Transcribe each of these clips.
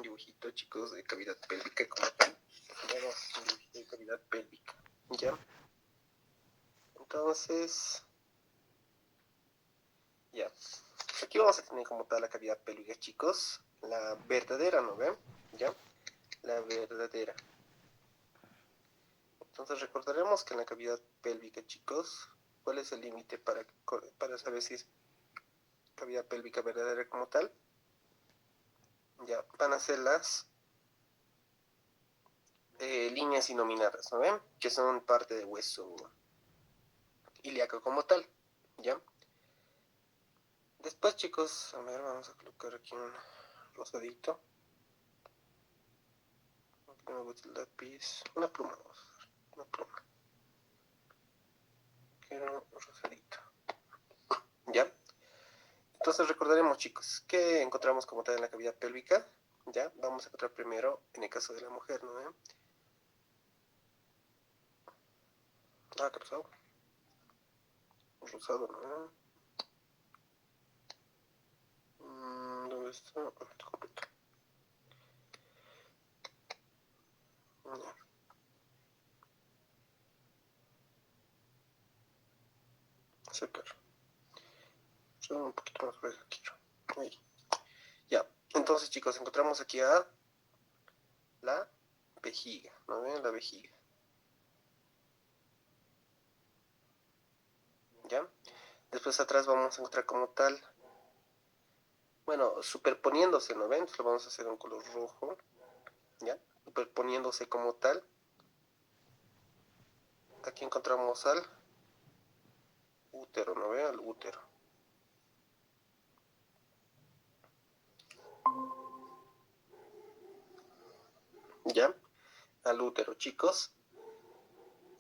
un dibujito, chicos, de cavidad pélvica como tal. Vamos a hacer un dibujito de cavidad pélvica, ¿ya? Entonces, ya. Aquí vamos a tener como tal la cavidad pélvica, chicos. La verdadera, ¿no ven? ¿Ya? La verdadera. Entonces recordaremos que en la cavidad pélvica, chicos, ¿cuál es el límite para saber si es cavidad pélvica verdadera como tal? Ya, van a ser las líneas inominadas, ¿no ven? Que son parte del hueso ilíaco como tal, ¿ya? Después, chicos, a ver, vamos a colocar aquí un rosadito. No me gusta el lápiz. Una pluma, vamos a hacer, una pluma. Quiero un rosadito, ¿ya? Entonces recordaremos, chicos, que encontramos como tal en la cavidad pélvica, ¿ya? Vamos a encontrar primero, en el caso de la mujer, ¿no ven? Ah, qué rosado. Rosado, ¿no? ¿Dónde está? Está completo. Ya. Sacar. Solo un poquito más por aquí. Ahí. Ya. Entonces, chicos, encontramos aquí a la vejiga, ¿no ven? La vejiga. ¿Ya? Después atrás vamos a encontrar como tal, bueno, superponiéndose, ¿no ven? Lo vamos a hacer en color rojo, ¿ya? Superponiéndose como tal. Aquí encontramos al útero, ¿no ven? Al útero. ¿Ya? Al útero, chicos.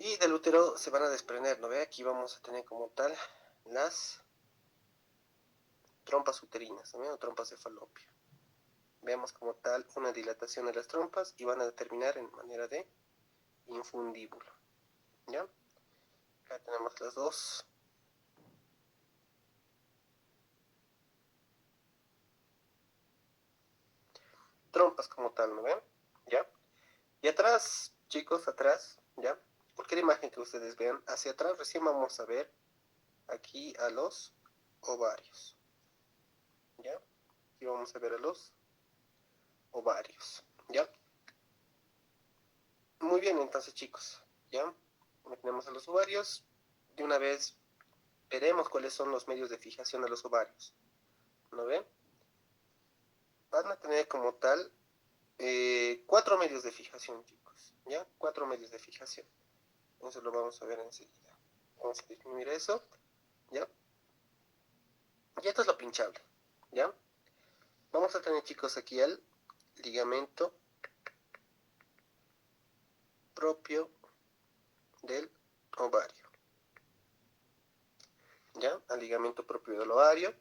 Y del útero se van a desprender, ¿no ve? Aquí vamos a tener como tal las trompas uterinas, ¿no ve? O trompas de falopio. Veamos como tal una dilatación de las trompas y van a determinar en manera de infundíbulo, ¿ya? Acá tenemos las dos. Trompas como tal, ¿no ven? ¿Ya? Y atrás, chicos, atrás, ¿ya? Cualquier imagen que ustedes vean, hacia atrás recién vamos a ver aquí a los ovarios, ¿ya? Aquí vamos a ver a los ovarios, ¿ya? Muy bien, entonces, chicos, ¿ya? Tenemos a los ovarios. De una vez veremos cuáles son los medios de fijación de los ovarios, ¿no ven? Van a tener como tal 4 medios de fijación, chicos, ¿ya? 4 medios de fijación. Eso lo vamos a ver enseguida. Vamos a disminuir eso, ¿ya? Y esto es lo pinchable, ¿ya? Vamos a tener, chicos, aquí el ligamento propio del ovario, ¿ya? El ligamento propio del ovario.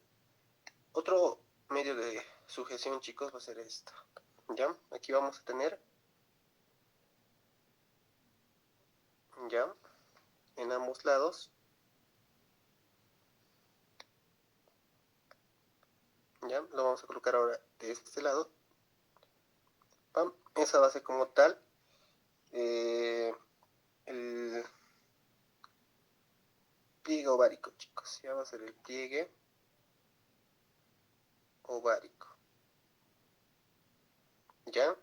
Otro medio de sujeción, chicos, va a ser esto, ¿ya? Aquí vamos a tener, ¿ya? En ambos lados, ¿ya? Lo vamos a colocar ahora de este lado. ¡Pam! Esa va a ser como tal el pliegue ovárico, chicos. Ya va a ser el pliegue ovárico, ¿ya?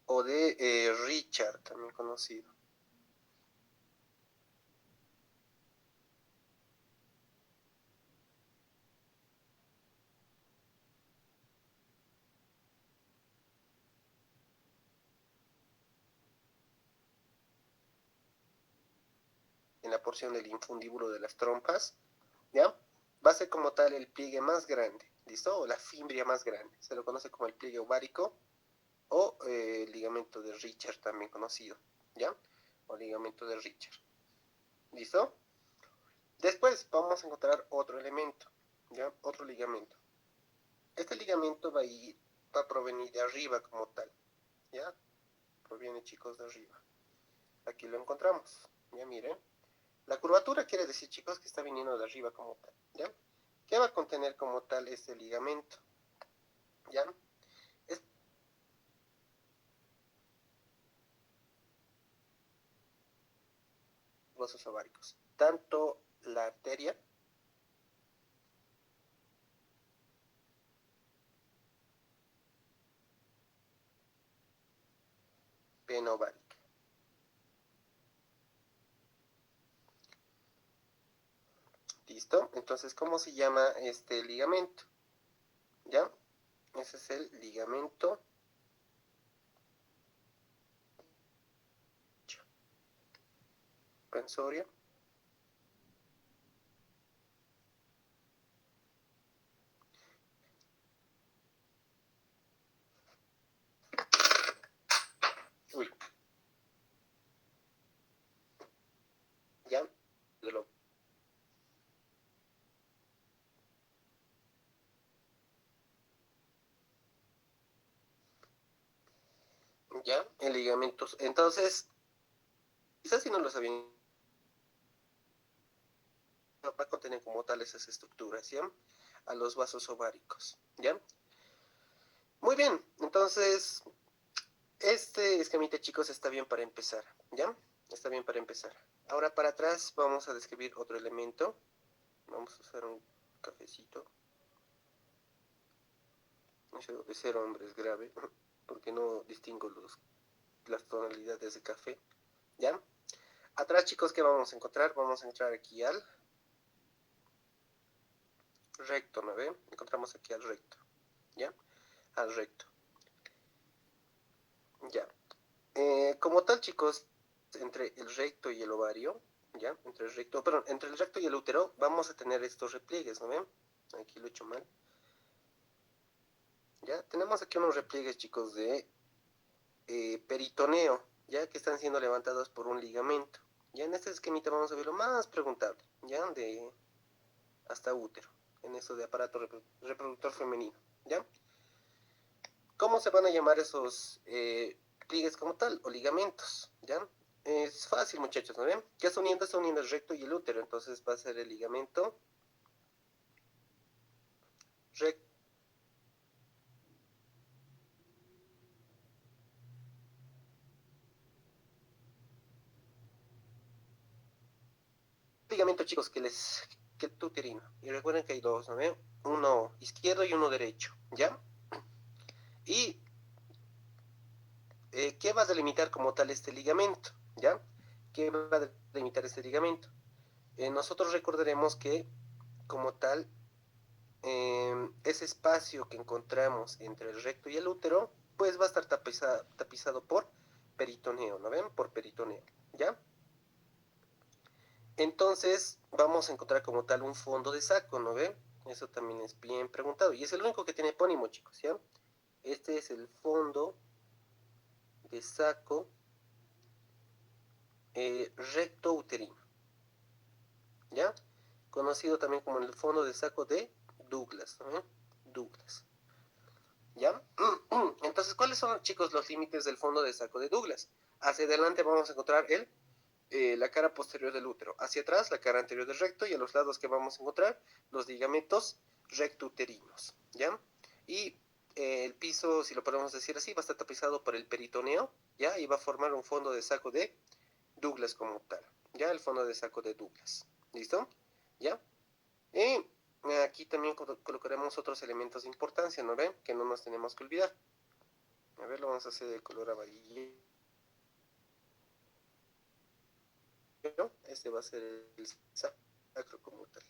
O de Richard, también conocido. En la porción del infundíbulo de las trompas, ¿ya? Va a ser como tal el pliegue más grande, ¿listo? O la fimbria más grande. Se lo conoce como el pliegue ovárico o ligamento de Richard, también conocido, ¿ya? O ligamento de Richard. ¿Listo? Después vamos a encontrar otro elemento, ¿ya? Otro ligamento. Este ligamento va a provenir de arriba como tal, ¿ya? Proviene, chicos, de arriba. Aquí lo encontramos, ¿ya? Miren. La curvatura quiere decir, chicos, que está viniendo de arriba como tal, ¿ya? ¿Qué va a contener como tal este ligamento? ¿Ya? vasos ováricos. Tanto la arteria vena ovárica. ¿Listo? Entonces, ¿cómo se llama este ligamento? ¿Ya? Ese es el ligamento suspensorio uy, ¿ya? ¿Ya? El ligamento. Entonces, quizás si no lo sabían, va a contener como tal esas estructuras, ¿ya? A los vasos ováricos, ¿ya? Muy bien, entonces, este esquemita, chicos, está bien para empezar, ¿ya? Está bien para empezar. Ahora para atrás vamos a describir otro elemento. Vamos a usar un cafecito. Eso de ser hombre es grave, porque no distingo las tonalidades de café, ¿ya? Atrás, chicos, ¿qué vamos a encontrar? Vamos a entrar aquí al recto, ¿no ve? Encontramos aquí al recto, ¿ya? Al recto, ¿ya? Como tal, chicos, entre el recto y el ovario, ¿ya? Entre el recto, perdón, entre el recto y el útero vamos a tener estos repliegues, ¿no ven? Aquí lo he hecho mal. ¿Ya? Tenemos aquí unos repliegues, chicos, de peritoneo, ya que están siendo levantados por un ligamento. Ya en este esquemita vamos a ver lo más preguntable, ya de hasta útero, en eso de aparato reproductor femenino, ¿ya? ¿Cómo se van a llamar esos pliegues como tal o ligamentos? ¿Ya? Es fácil, muchachos, ¿no ven? ¿Qué está uniendo? Está uniendo el recto y el útero, entonces va a ser el ligamento recto. Ligamento, chicos, que el uterino. Y recuerden que hay dos, ¿no ven? Uno izquierdo y uno derecho, ¿ya? Y ¿qué va a delimitar como tal este ligamento? ¿Ya? ¿Qué va a delimitar este ligamento? Nosotros recordaremos que como tal ese espacio que encontramos entre el recto y el útero, pues va a estar tapizado por peritoneo, ¿no ven? Por peritoneo, ¿ya? Entonces vamos a encontrar como tal un fondo de saco, ¿no ven? Eso también es bien preguntado. Y es el único que tiene epónimo, chicos, ¿ya? Este es el fondo de saco recto uterino, ¿ya? Conocido también como el fondo de saco de Douglas, ¿no? Douglas. ¿Ya? Entonces, ¿cuáles son, chicos, los límites del fondo de saco de Douglas? Hacia adelante vamos a encontrar la cara posterior del útero. Hacia atrás, la cara anterior del recto. Y a los lados que vamos a encontrar los ligamentos rectouterinos. ¿Ya? Y el piso, si lo podemos decir así, va a estar tapizado por el peritoneo. ¿Ya? Y va a formar un fondo de saco de Douglas como tal. ¿Ya? El fondo de saco de Douglas. ¿Listo? ¿Ya? Y aquí también colocaremos otros elementos de importancia, ¿no ven? Que no nos tenemos que olvidar. A ver, lo vamos a hacer de color amarillo. Este va a ser el sacro como tal.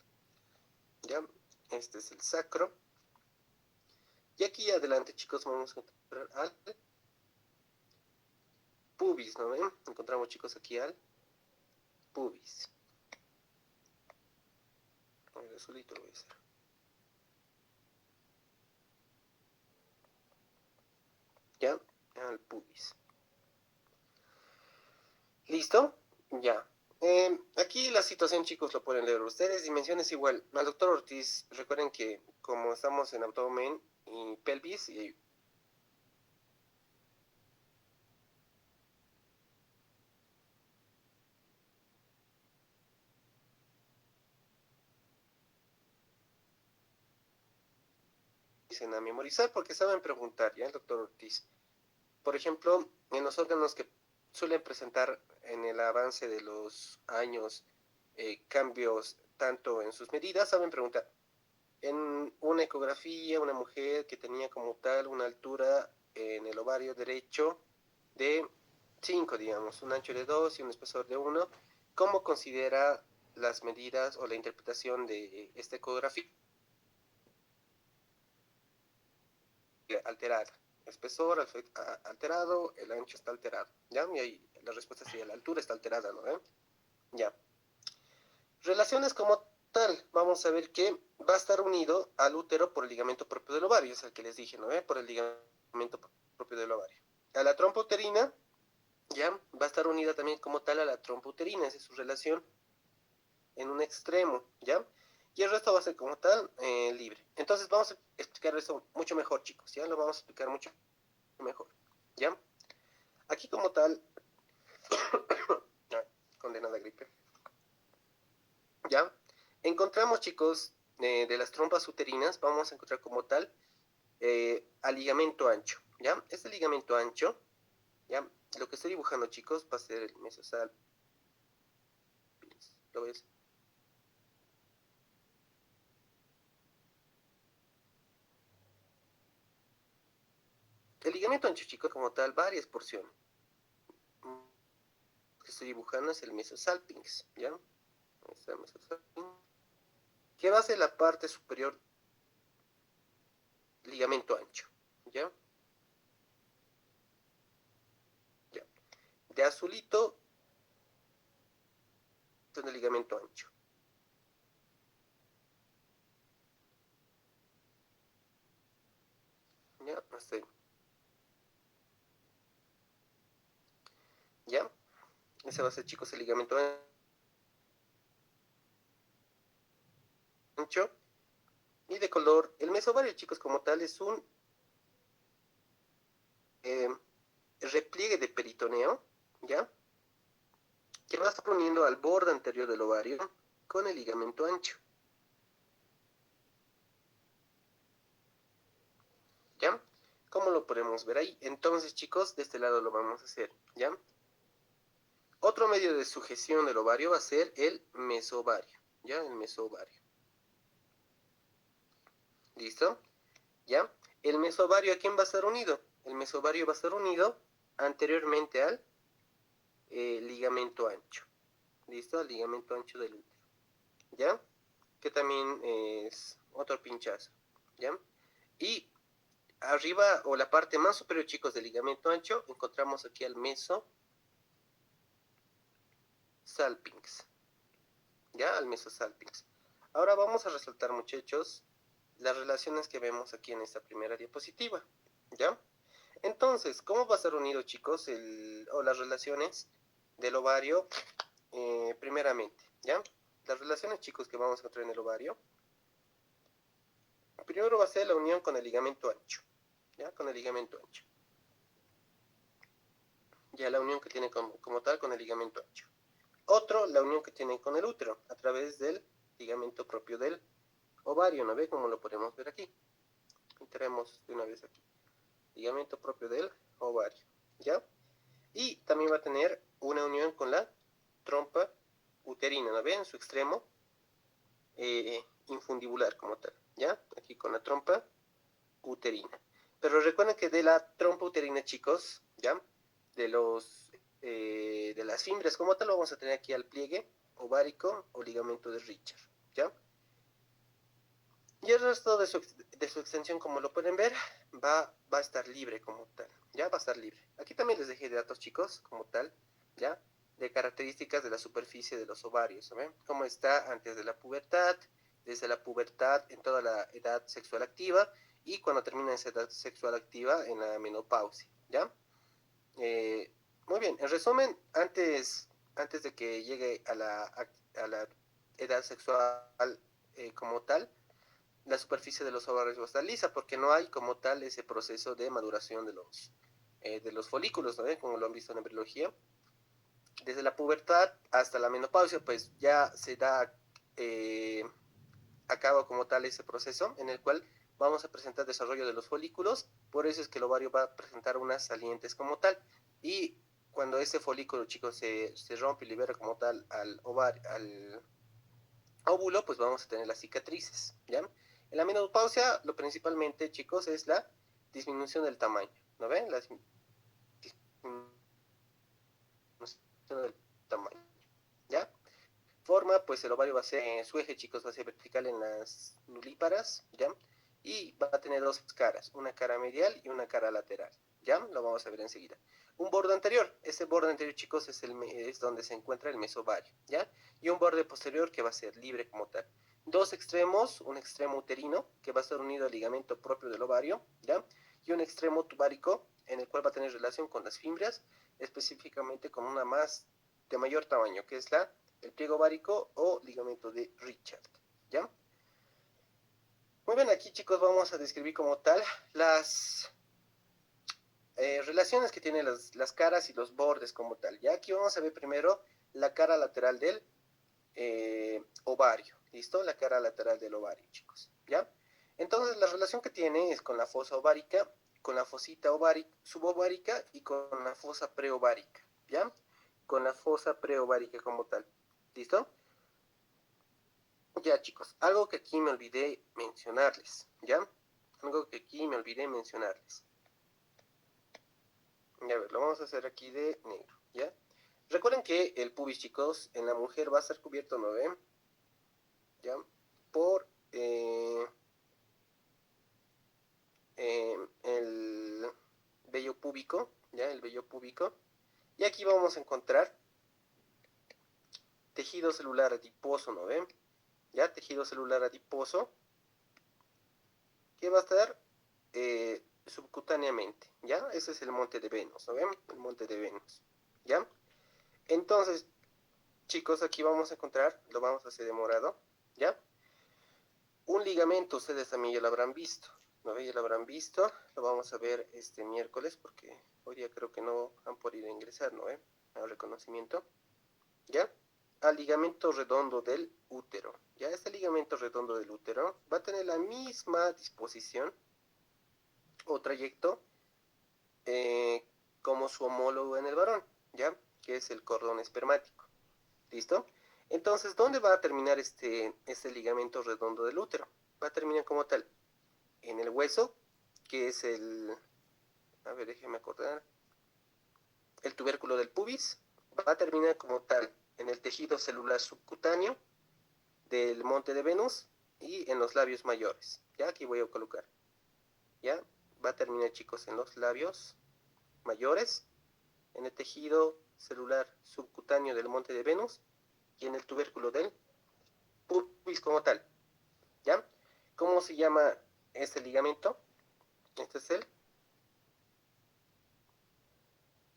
¿Ya? Este es el sacro. Y aquí adelante, chicos, vamos a encontrar al pubis, ¿no ven? Encontramos, chicos, aquí al pubis. A ver, solito lo voy a hacer. ¿Ya? Al pubis. ¿Listo? Ya. Aquí la situación, chicos, lo pueden leer ustedes. Dimensiones igual. Al doctor Ortiz, recuerden que como estamos en abdomen y pelvis, y dicen a memorizar porque saben preguntar, ¿ya? El doctor Ortiz. Por ejemplo, en los órganos que suelen presentar en el avance de los años cambios tanto en sus medidas. Saben preguntar, en una ecografía, una mujer que tenía como tal una altura en el ovario derecho de 5, digamos, un ancho de 2 y un espesor de 1, ¿cómo considera las medidas o la interpretación de esta ecografía? Alterada. Espesor alterado, el ancho está alterado. ¿Ya? Y ahí la respuesta sería la altura está alterada, ¿no? Ya. Relaciones como tal, vamos a ver que va a estar unido al útero por el ligamento propio del ovario, es el que les dije, ¿no? Por el ligamento propio del ovario. A la trompa uterina, ya, va a estar unida también como tal a la trompa uterina, esa es su relación en un extremo, ¿ya? Y el resto va a ser como tal libre. Entonces vamos a explicar eso mucho mejor, chicos, ¿ya? Lo vamos a explicar mucho mejor, ¿ya? Aquí como tal, condenada gripe, ¿ya? Encontramos, chicos, de las trompas uterinas, vamos a encontrar como tal al ligamento ancho, ¿ya? Este ligamento ancho, ¿ya? Lo que estoy dibujando, chicos, va a ser el mesosalpinx. ¿Lo ves? El ligamento ancho, chicos, como tal, varias porciones. Lo que estoy dibujando es el mesosalpinx, ¿ya? Ahí está el mesosalpinx. Que va a ser la parte superior ligamento ancho, ¿ya? Ya. De azulito, es el ligamento ancho. ¿Ya? Hasta ahí. ¿Ya? Ese va a ser, chicos, el ligamento ancho. Y de color, el mesovario, chicos, como tal, es un eh, repliegue de peritoneo, ¿ya? Que va a estar uniendo al borde anterior del ovario con el ligamento ancho, ¿ya? ¿Cómo lo podemos ver ahí? Entonces, chicos, de este lado lo vamos a hacer, ¿ya? Otro medio de sujeción del ovario va a ser el mesovario, ¿ya? El mesovario. ¿Listo? ¿Ya? El mesovario, ¿a quién va a estar unido? El mesovario va a estar unido anteriormente al ligamento ancho. ¿Listo? Al ligamento ancho del útero. ¿Ya? Que también es otro pinchazo. ¿Ya? Y arriba, o la parte más superior, chicos, del ligamento ancho, encontramos aquí al meso salpinx. ¿Ya? Al meso salpinx. Ahora vamos a resaltar, muchachos, las relaciones que vemos aquí en esta primera diapositiva. ¿Ya? Entonces, ¿cómo va a estar unido, chicos, o las relaciones del ovario primeramente? ¿Ya? Las relaciones, chicos, que vamos a encontrar en el ovario. Primero va a ser la unión con el ligamento ancho. ¿Ya? Con el ligamento ancho. Ya la unión que tiene como tal con el ligamento ancho. Otro, la unión que tiene con el útero, a través del ligamento propio del ovario, ¿no ve? Como lo podemos ver aquí. Entremos de una vez aquí. Ligamento propio del ovario, ¿ya? Y también va a tener una unión con la trompa uterina, ¿no ve? En su extremo infundibular como tal, ¿ya? Aquí con la trompa uterina. Pero recuerden que de la trompa uterina, chicos, ¿ya? De de las fibras como tal, lo vamos a tener aquí al pliegue ovárico o ligamento de Richard, ¿ya? Y el resto de su extensión, como lo pueden ver, va a estar libre como tal, ¿ya? Va a estar libre. Aquí también les dejé datos, chicos, como tal, ¿ya? De características de la superficie de los ovarios, ¿saben? Cómo está antes de la pubertad, desde la pubertad en toda la edad sexual activa y cuando termina esa edad sexual activa en la menopausia, ¿ya? Eh, Muy bien, en resumen, antes de que llegue a la edad sexual como tal, la superficie de los ovarios va a estar lisa porque no hay como tal ese proceso de maduración de los folículos, ¿no? Como lo han visto en embriología. Desde la pubertad hasta la menopausia, pues ya se da a cabo como tal ese proceso en el cual vamos a presentar desarrollo de los folículos, por eso es que el ovario va a presentar unas salientes como tal. Y cuando ese folículo, chicos, se rompe y libera como tal al óvulo, pues vamos a tener las cicatrices, ¿ya? En la menopausia, lo principalmente, chicos, es la disminución del tamaño, ¿no ven? La disminución del tamaño, ¿ya? Forma, pues el ovario va a ser, su eje, chicos, va a ser vertical en las nulíparas, ¿ya? Y va a tener dos caras, una cara medial y una cara lateral, ¿ya? Lo vamos a ver enseguida. Un borde anterior, ese borde anterior, chicos, es donde se encuentra el mesovario, ¿ya? Y un borde posterior que va a ser libre como tal. Dos extremos, un extremo uterino, que va a estar unido al ligamento propio del ovario, ¿ya? Y un extremo tubárico, en el cual va a tener relación con las fimbrias, específicamente con una más de mayor tamaño, que es el pliego ovárico o ligamento de Richard, ¿ya? Muy bien, aquí, chicos, vamos a describir como tal las relaciones que tienen las caras y los bordes como tal. Ya aquí vamos a ver primero la cara lateral del ovario, ¿listo? La cara lateral del ovario, chicos, ¿ya? Entonces, la relación que tiene es con la fosa ovárica, con la fosita subovárica y con la fosa preovárica, ¿ya? Con la fosa preovárica como tal, ¿listo? Ya, chicos, algo que aquí me olvidé mencionarles, ¿ya? Algo que aquí me olvidé mencionarles. Ya, a ver, lo vamos a hacer aquí de negro, ¿ya? Recuerden que el pubis, chicos, en la mujer va a ser cubierto, ¿no ven? ¿Ya? Por el vello púbico, ¿ya? El vello púbico. Y aquí vamos a encontrar tejido celular adiposo, ¿no ven? ¿Ya? Tejido celular adiposo, que va a estar subcutáneamente, ¿ya? Ese es el monte de Venus, ¿no ven? El monte de Venus, ¿ya? Entonces, chicos, aquí vamos a encontrar, lo vamos a hacer de morado, ¿ya? Un ligamento, ustedes también ya lo habrán visto, ¿no ven? Ya lo habrán visto, lo vamos a ver este miércoles, porque hoy día creo que no han podido ingresar, ¿no ven? Al reconocimiento, ¿ya? Al ligamento redondo del útero, ¿ya? Este ligamento redondo del útero va a tener la misma disposición o trayecto como su homólogo en el varón, ¿ya? Que es el cordón espermático. ¿Listo? Entonces, ¿dónde va a terminar este ligamento redondo del útero? Va a terminar como tal en el hueso, que es a ver, déjeme acordar, el tubérculo del pubis. Va a terminar como tal en el tejido celular subcutáneo del monte de Venus y en los labios mayores. Ya aquí voy a colocar. Ya va a terminar, chicos, en los labios mayores, en el tejido celular subcutáneo del monte de Venus y en el tubérculo del pubis como tal, ¿ya? ¿Cómo se llama este ligamento? Este es el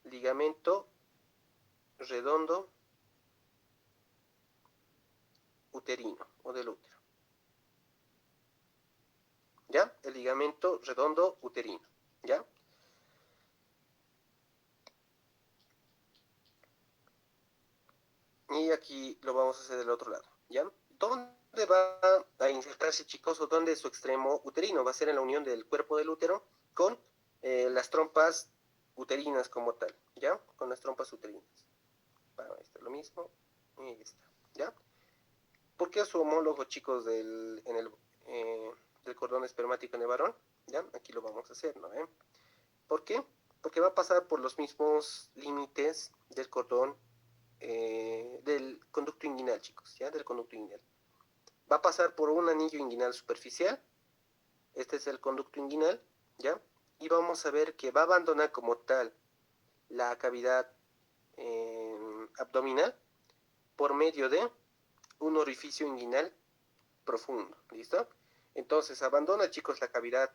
ligamento redondo uterino o del útero, ¿ya? El ligamento redondo uterino, ¿ya? Y aquí lo vamos a hacer del otro lado, ¿ya? ¿Dónde va a insertarse, chicos, o dónde es su extremo uterino? Va a ser en la unión del cuerpo del útero con las trompas uterinas como tal, ¿ya? Con las trompas uterinas. Bueno, esto es lo mismo y ahí está, ¿ya? ¿Por qué su homólogo, chicos, del cordón espermático en el varón? ¿Ya? Aquí lo vamos a hacer, ¿no? ¿Por qué? Porque va a pasar por los mismos límites del cordón, del conducto inguinal, chicos, ¿ya? Del conducto inguinal. Va a pasar por un anillo inguinal superficial, este es el conducto inguinal, ¿ya? Y vamos a ver que va a abandonar como tal la cavidad abdominal por medio de un orificio inguinal profundo, ¿listo? Entonces abandona, chicos, la cavidad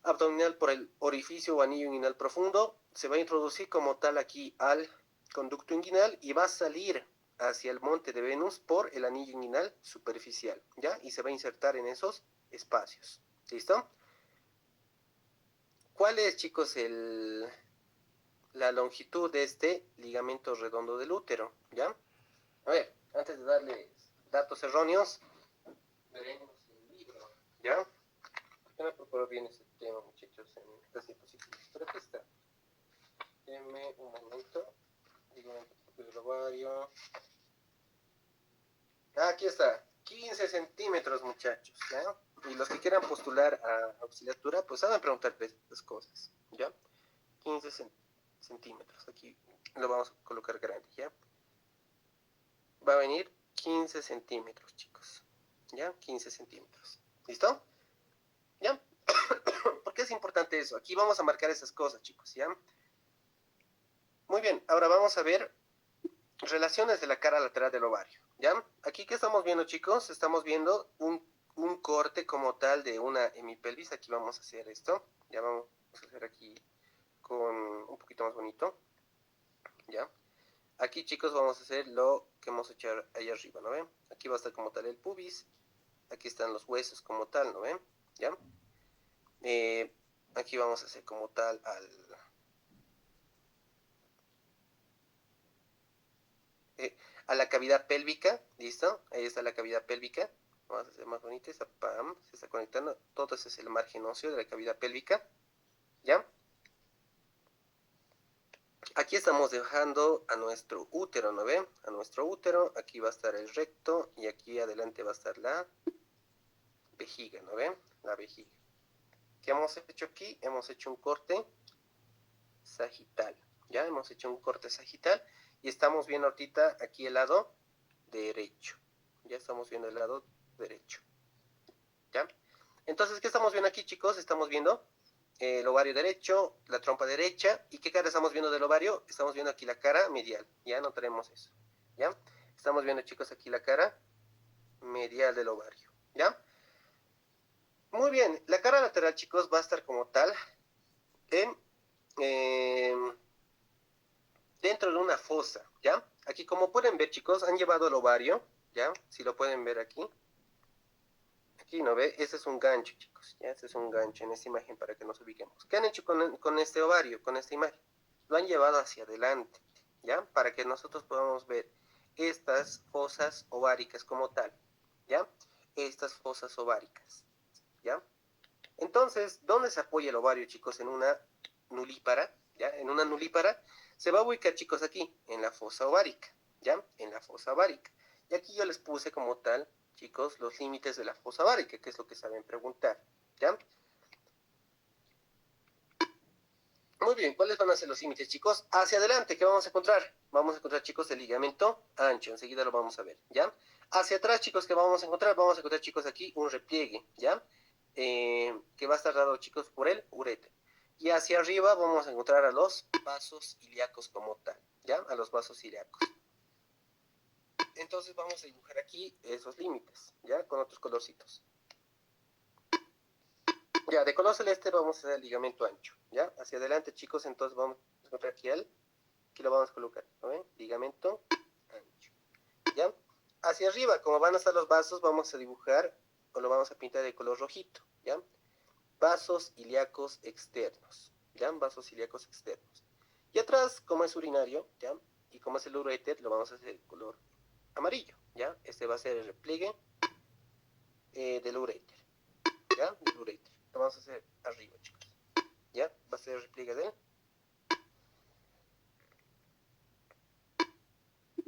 abdominal por el orificio o anillo inguinal profundo, se va a introducir como tal aquí al conducto inguinal y va a salir hacia el monte de Venus por el anillo inguinal superficial, ¿ya? Y se va a insertar en esos espacios, ¿listo? ¿Cuál es, chicos, la longitud de este ligamento redondo del útero, ¿ya? A ver, antes de darles datos erróneos, veremos el libro, ¿ya? Yo me preparo bien ese tema, muchachos, en estas diapositivas. Pero aquí está. Denme un momento. ovario. Aquí está, 15 centímetros, muchachos, ¿ya? Y los que quieran postular a auxiliatura, pues saben preguntar estas cosas, ¿ya? 15 centímetros, aquí lo vamos a colocar grande, ¿ya? Va a venir 15 centímetros, chicos, ¿ya? 15 centímetros, ¿listo? ¿Ya? ¿Por qué es importante eso? Aquí vamos a marcar esas cosas, chicos, ¿ya? Muy bien, ahora vamos a ver relaciones de la cara lateral del ovario, ¿ya? Aquí, ¿qué estamos viendo, chicos? Estamos viendo un corte como tal de una hemipelvis. Aquí vamos a hacer esto. Ya vamos a hacer aquí con un poquito más bonito, ¿ya? Aquí, chicos, vamos a hacer lo que hemos hecho ahí arriba, ¿no ven? Aquí va a estar como tal el pubis. Aquí están los huesos como tal, ¿no ven? ¿Ya? Aquí vamos a hacer como tal a la cavidad pélvica, ¿listo? Ahí está la cavidad pélvica. Vamos a hacer más bonita, esa pam, se está conectando. Todo ese es el margen óseo de la cavidad pélvica, ¿ya? Aquí estamos dejando a nuestro útero, ¿no ven? A nuestro útero, aquí va a estar el recto y aquí adelante va a estar la vejiga, ¿no ven? La vejiga. ¿Qué hemos hecho aquí? Hemos hecho un corte sagital, ¿ya? Hemos hecho un corte sagital y estamos viendo ahorita aquí el lado derecho. Ya estamos viendo el lado derecho, ¿ya? Entonces, ¿qué estamos viendo aquí, chicos? Estamos viendo el ovario derecho, la trompa derecha. ¿Y qué cara estamos viendo del ovario? Estamos viendo aquí la cara medial. Ya notaremos eso, ¿ya? Estamos viendo, chicos, aquí la cara medial del ovario, ¿ya? Muy bien, la cara lateral, chicos, va a estar como tal en, eh, dentro de una fosa, ¿ya? Aquí, como pueden ver, chicos, han llevado el ovario, ¿ya? Si lo pueden ver aquí. Aquí, ¿no ve? Ese es un gancho, chicos. ¿Ya? Ese es un gancho en esta imagen para que nos ubiquemos. ¿Qué han hecho con este ovario, con esta imagen? Lo han llevado hacia adelante, ¿ya? Para que nosotros podamos ver estas fosas ováricas como tal, ¿ya? Estas fosas ováricas, ¿ya? Entonces, ¿dónde se apoya el ovario, chicos? En una nulípara, ¿ya? En una nulípara se va a ubicar, chicos, aquí, en la fosa ovárica, ¿ya? En la fosa ovárica. Y aquí yo les puse como tal, chicos, los límites de la fosa ovárica, que es lo que saben preguntar, ¿ya? Muy bien, ¿cuáles van a ser los límites, chicos? Hacia adelante, ¿qué vamos a encontrar? Vamos a encontrar, chicos, el ligamento ancho, enseguida lo vamos a ver, ¿ya? Hacia atrás, chicos, ¿qué vamos a encontrar? Vamos a encontrar, chicos, aquí un repliegue, ¿ya? Que va a estar dado, chicos, por el uréter. Y hacia arriba vamos a encontrar a los vasos ilíacos como tal, ¿ya? A los vasos ilíacos. Entonces vamos a dibujar aquí esos límites, ¿ya? Con otros colorcitos. Ya, de color celeste vamos a hacer el ligamento ancho, ¿ya? Hacia adelante, chicos, entonces vamos a encontrar aquí lo vamos a colocar, ¿no ven? Ligamento ancho, ¿ya? Hacia arriba, como van a estar los vasos, vamos a dibujar, o lo vamos a pintar de color rojito, ¿ya? Vasos ilíacos externos, ¿ya? Vasos ilíacos externos. Y atrás, como es urinario, ¿ya? Y como es el uréter, lo vamos a hacer de color amarillo, ¿ya? Este va a ser el repliegue del uréter, ¿ya? Del uréter. Lo vamos a hacer arriba, chicos, ¿ya? Va a ser el repliegue del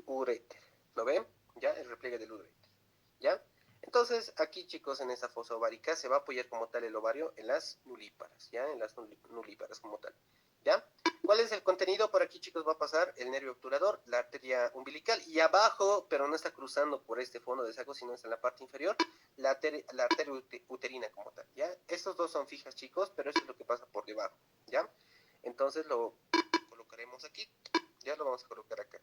uréter, ¿lo ven? ¿Ya? El repliegue del uréter, ¿ya? Entonces, aquí, chicos, en esta fosa ovárica se va a apoyar como tal el ovario en las nulíparas, ¿ya? En las nulíparas como tal, ¿ya? ¿Cuál es el contenido? Por aquí, chicos, va a pasar el nervio obturador, la arteria umbilical, y abajo, pero no está cruzando por este fondo de saco, sino está en la parte inferior, la arteria uterina como tal, ¿ya? Estos dos son fijas, chicos, pero eso es lo que pasa por debajo, ¿ya? Entonces lo colocaremos aquí, ya lo vamos a colocar acá.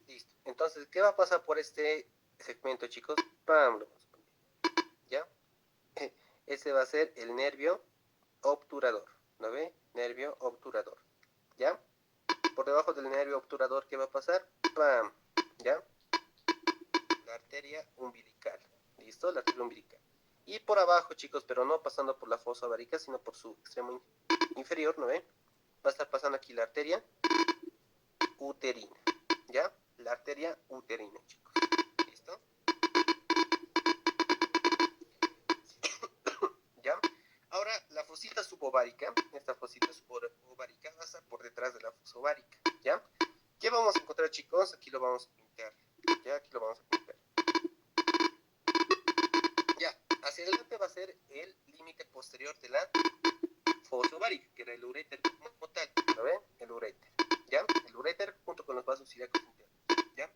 Listo. Entonces, ¿qué va a pasar por este segmento, chicos? ¡Pam! Lo vamos a poner, ¿ya? Ese va a ser el nervio obturador, ¿no ve? Nervio obturador, ¿ya? Por debajo del nervio obturador, ¿qué va a pasar? ¡Pam! ¿Ya? La arteria umbilical, ¿listo? La arteria umbilical. Y por abajo, chicos, pero no pasando por la fosa ovárica, sino por su extremo inferior, ¿no ve? Va a estar pasando aquí la arteria uterina, ¿ya? La arteria uterina, chicos. ¿Listo? ¿Ya? Ahora, la fosita subovárica, esta fosita subovárica, atrás de la fosa ovárica, ¿ya? ¿Qué vamos a encontrar, chicos? Aquí lo vamos a pintar, ¿ya? Aquí lo vamos a pintar. Ya, hacia adelante va a ser el límite posterior de la fosa ovárica, que era el uréter como tal, ¿lo ven? El uréter, ¿ya? El uréter junto con los vasos ilíacos internos, ¿ya?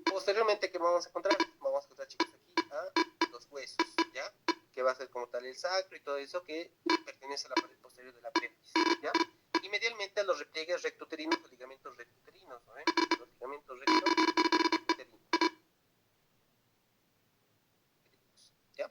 Posteriormente, ¿qué vamos a encontrar? Vamos a encontrar, chicos, aquí a los huesos, ¿ya? Que va a ser como tal el sacro y todo eso que pertenece a la pared posterior de la pelvis, ¿ya? Y medialmente a los repliegues rectouterinos o ligamentos rectouterinos, ¿no ven? Los ligamentos rectouterinos, ¿ya?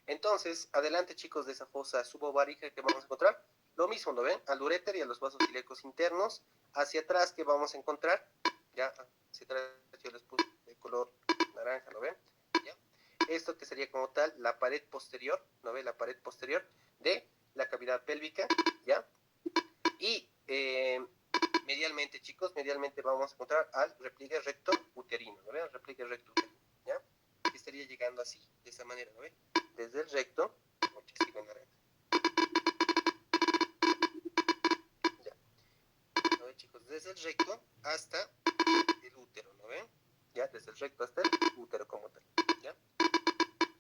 Entonces, adelante, chicos, de esa fosa subovárica que vamos a encontrar, lo mismo, ¿lo ven? Al uréter y a los vasos ilíacos internos. Hacia atrás, ¿qué vamos a encontrar? Ya, hacia atrás yo les puse de color naranja, ¿lo ven? ¿Ya? Esto que sería como tal la pared posterior, ¿no ven? La pared posterior de la cavidad pélvica, ¿ya? Y medialmente, chicos, medialmente vamos a encontrar al repliegue recto uterino, ¿no ven? El repliegue recto uterino, ¿ya? Que estaría llegando así, de esa manera, ¿no ven? Desde el recto, ya. ¿No ven, chicos? Desde el recto hasta el útero, ¿no ven? Ya, desde el recto hasta el útero como tal, ¿ya?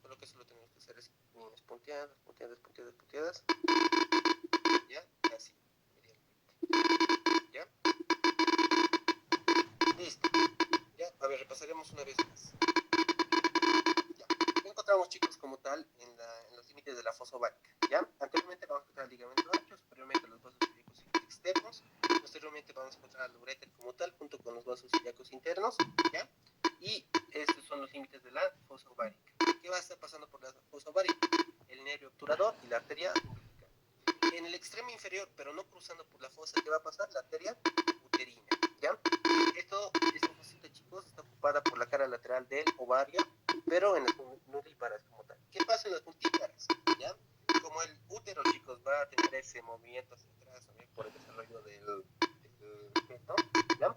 Solo que solo tenemos que hacer es líneas punteadas, punteadas, punteadas, punteadas, ¿ya? Así, medianamente, ¿ya? Listo, ¿ya? A ver, repasaremos una vez más. Ya, ¿qué encontramos, chicos, como tal en los límites de la fosa ovárica? ¿Ya? Anteriormente vamos a encontrar el ligamento ancho, superiormente los vasos ilíacos externos, posteriormente vamos a encontrar el uréter como tal, junto con los vasos ilíacos internos, ¿ya? Y estos son los límites de la fosa ovárica. ¿Qué va a estar pasando por la fosa ovárica? El nervio obturador y la arteria umbilical. En el extremo inferior, pero no cruzando por la fosa, ¿qué va a pasar? La arteria uterina, ¿ya? Esta fosita, chicos, está ocupada por la cara lateral del ovario, pero en las nudíparas como tal. ¿Qué pasa en las multíparas? ¿Ya? Como el útero, chicos, va a tener ese movimiento hacia atrás, ¿no? Por el desarrollo del feto, ¿ya?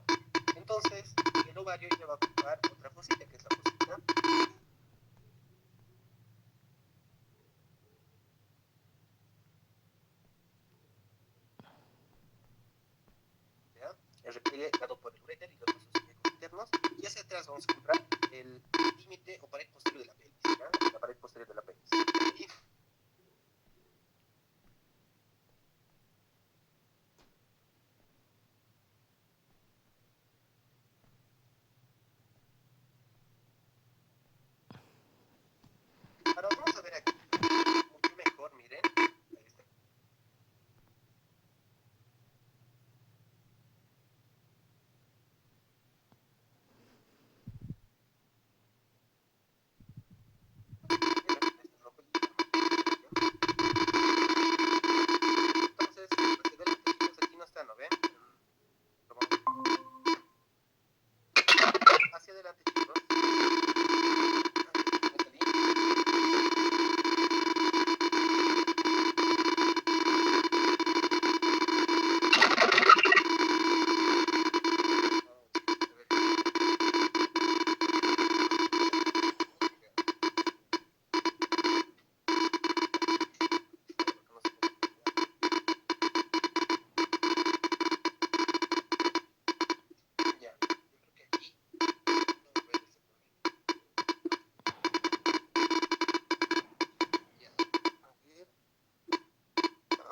Entonces, el ovario ya va a ocupar otra fosita, que es la fosita, ¿ya? El repliegue dado por el uréter y los vasos ilíacos internos, y hacia atrás vamos a encontrar el límite o pared posterior de la pelvis, ¿ya? La pared posterior de la pelvis. Y ahora vamos a ver aquí, mucho mejor, miren, ahí está. Entonces, aquí no está, ¿no ven? Hacia adelante, chicos.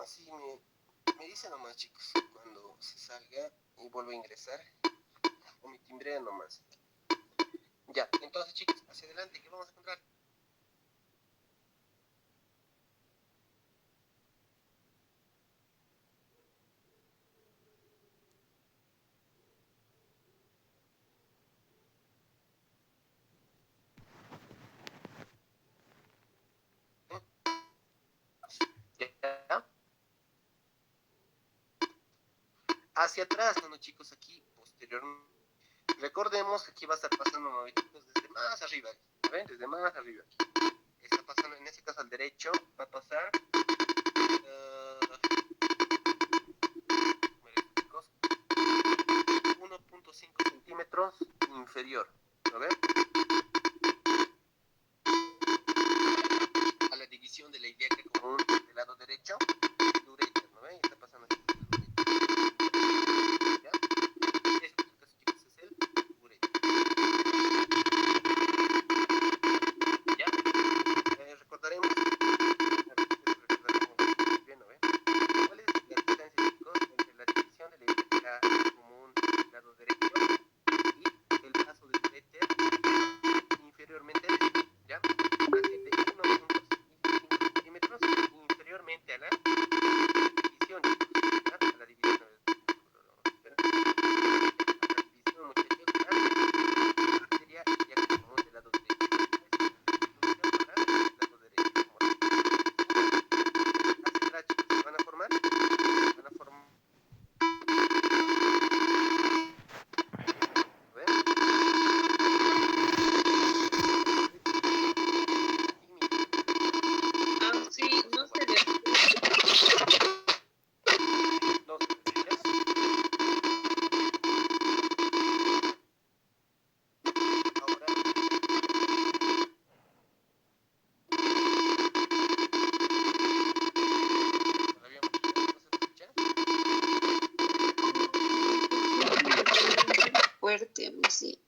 Así me dice nomás, chicos, cuando se salga y vuelva a ingresar, o mi timbre nomás. Ya, entonces, chicos, hacia adelante, ¿qué vamos a encontrar? ¿Ya? Hacia atrás, bueno, chicos, aquí, posteriormente. Recordemos que aquí va a estar pasando movimientos desde más arriba, ¿ven? Desde más arriba. Está pasando, en este caso al derecho, va a pasar 1.5 centímetros inferior, ¿lo ven? derecho, el uréter, ¿no ven? Está pasando aquí el uréter. ¿Ya? Este, chicos, es el uréter. ¿Ya? Recordaremos bien, ¿no ven? ¿Cuál es la distancia, chicos, entre la división de la hipoteca común del lado derecho y el paso del uréter inferiormente, ¿ya? Así de 1.5 centímetros inferiormente a la división, chicos, ¿ya? A la división, muchachos, la arteria ilíaca común del lado derecho. Para el lado derecho, como hacia atrás, chicos, se van a formar, ¿ven? Sí, no se ve. No se ve, ¿ya? Ahora, todavía no se escucha. Fuerte, sí.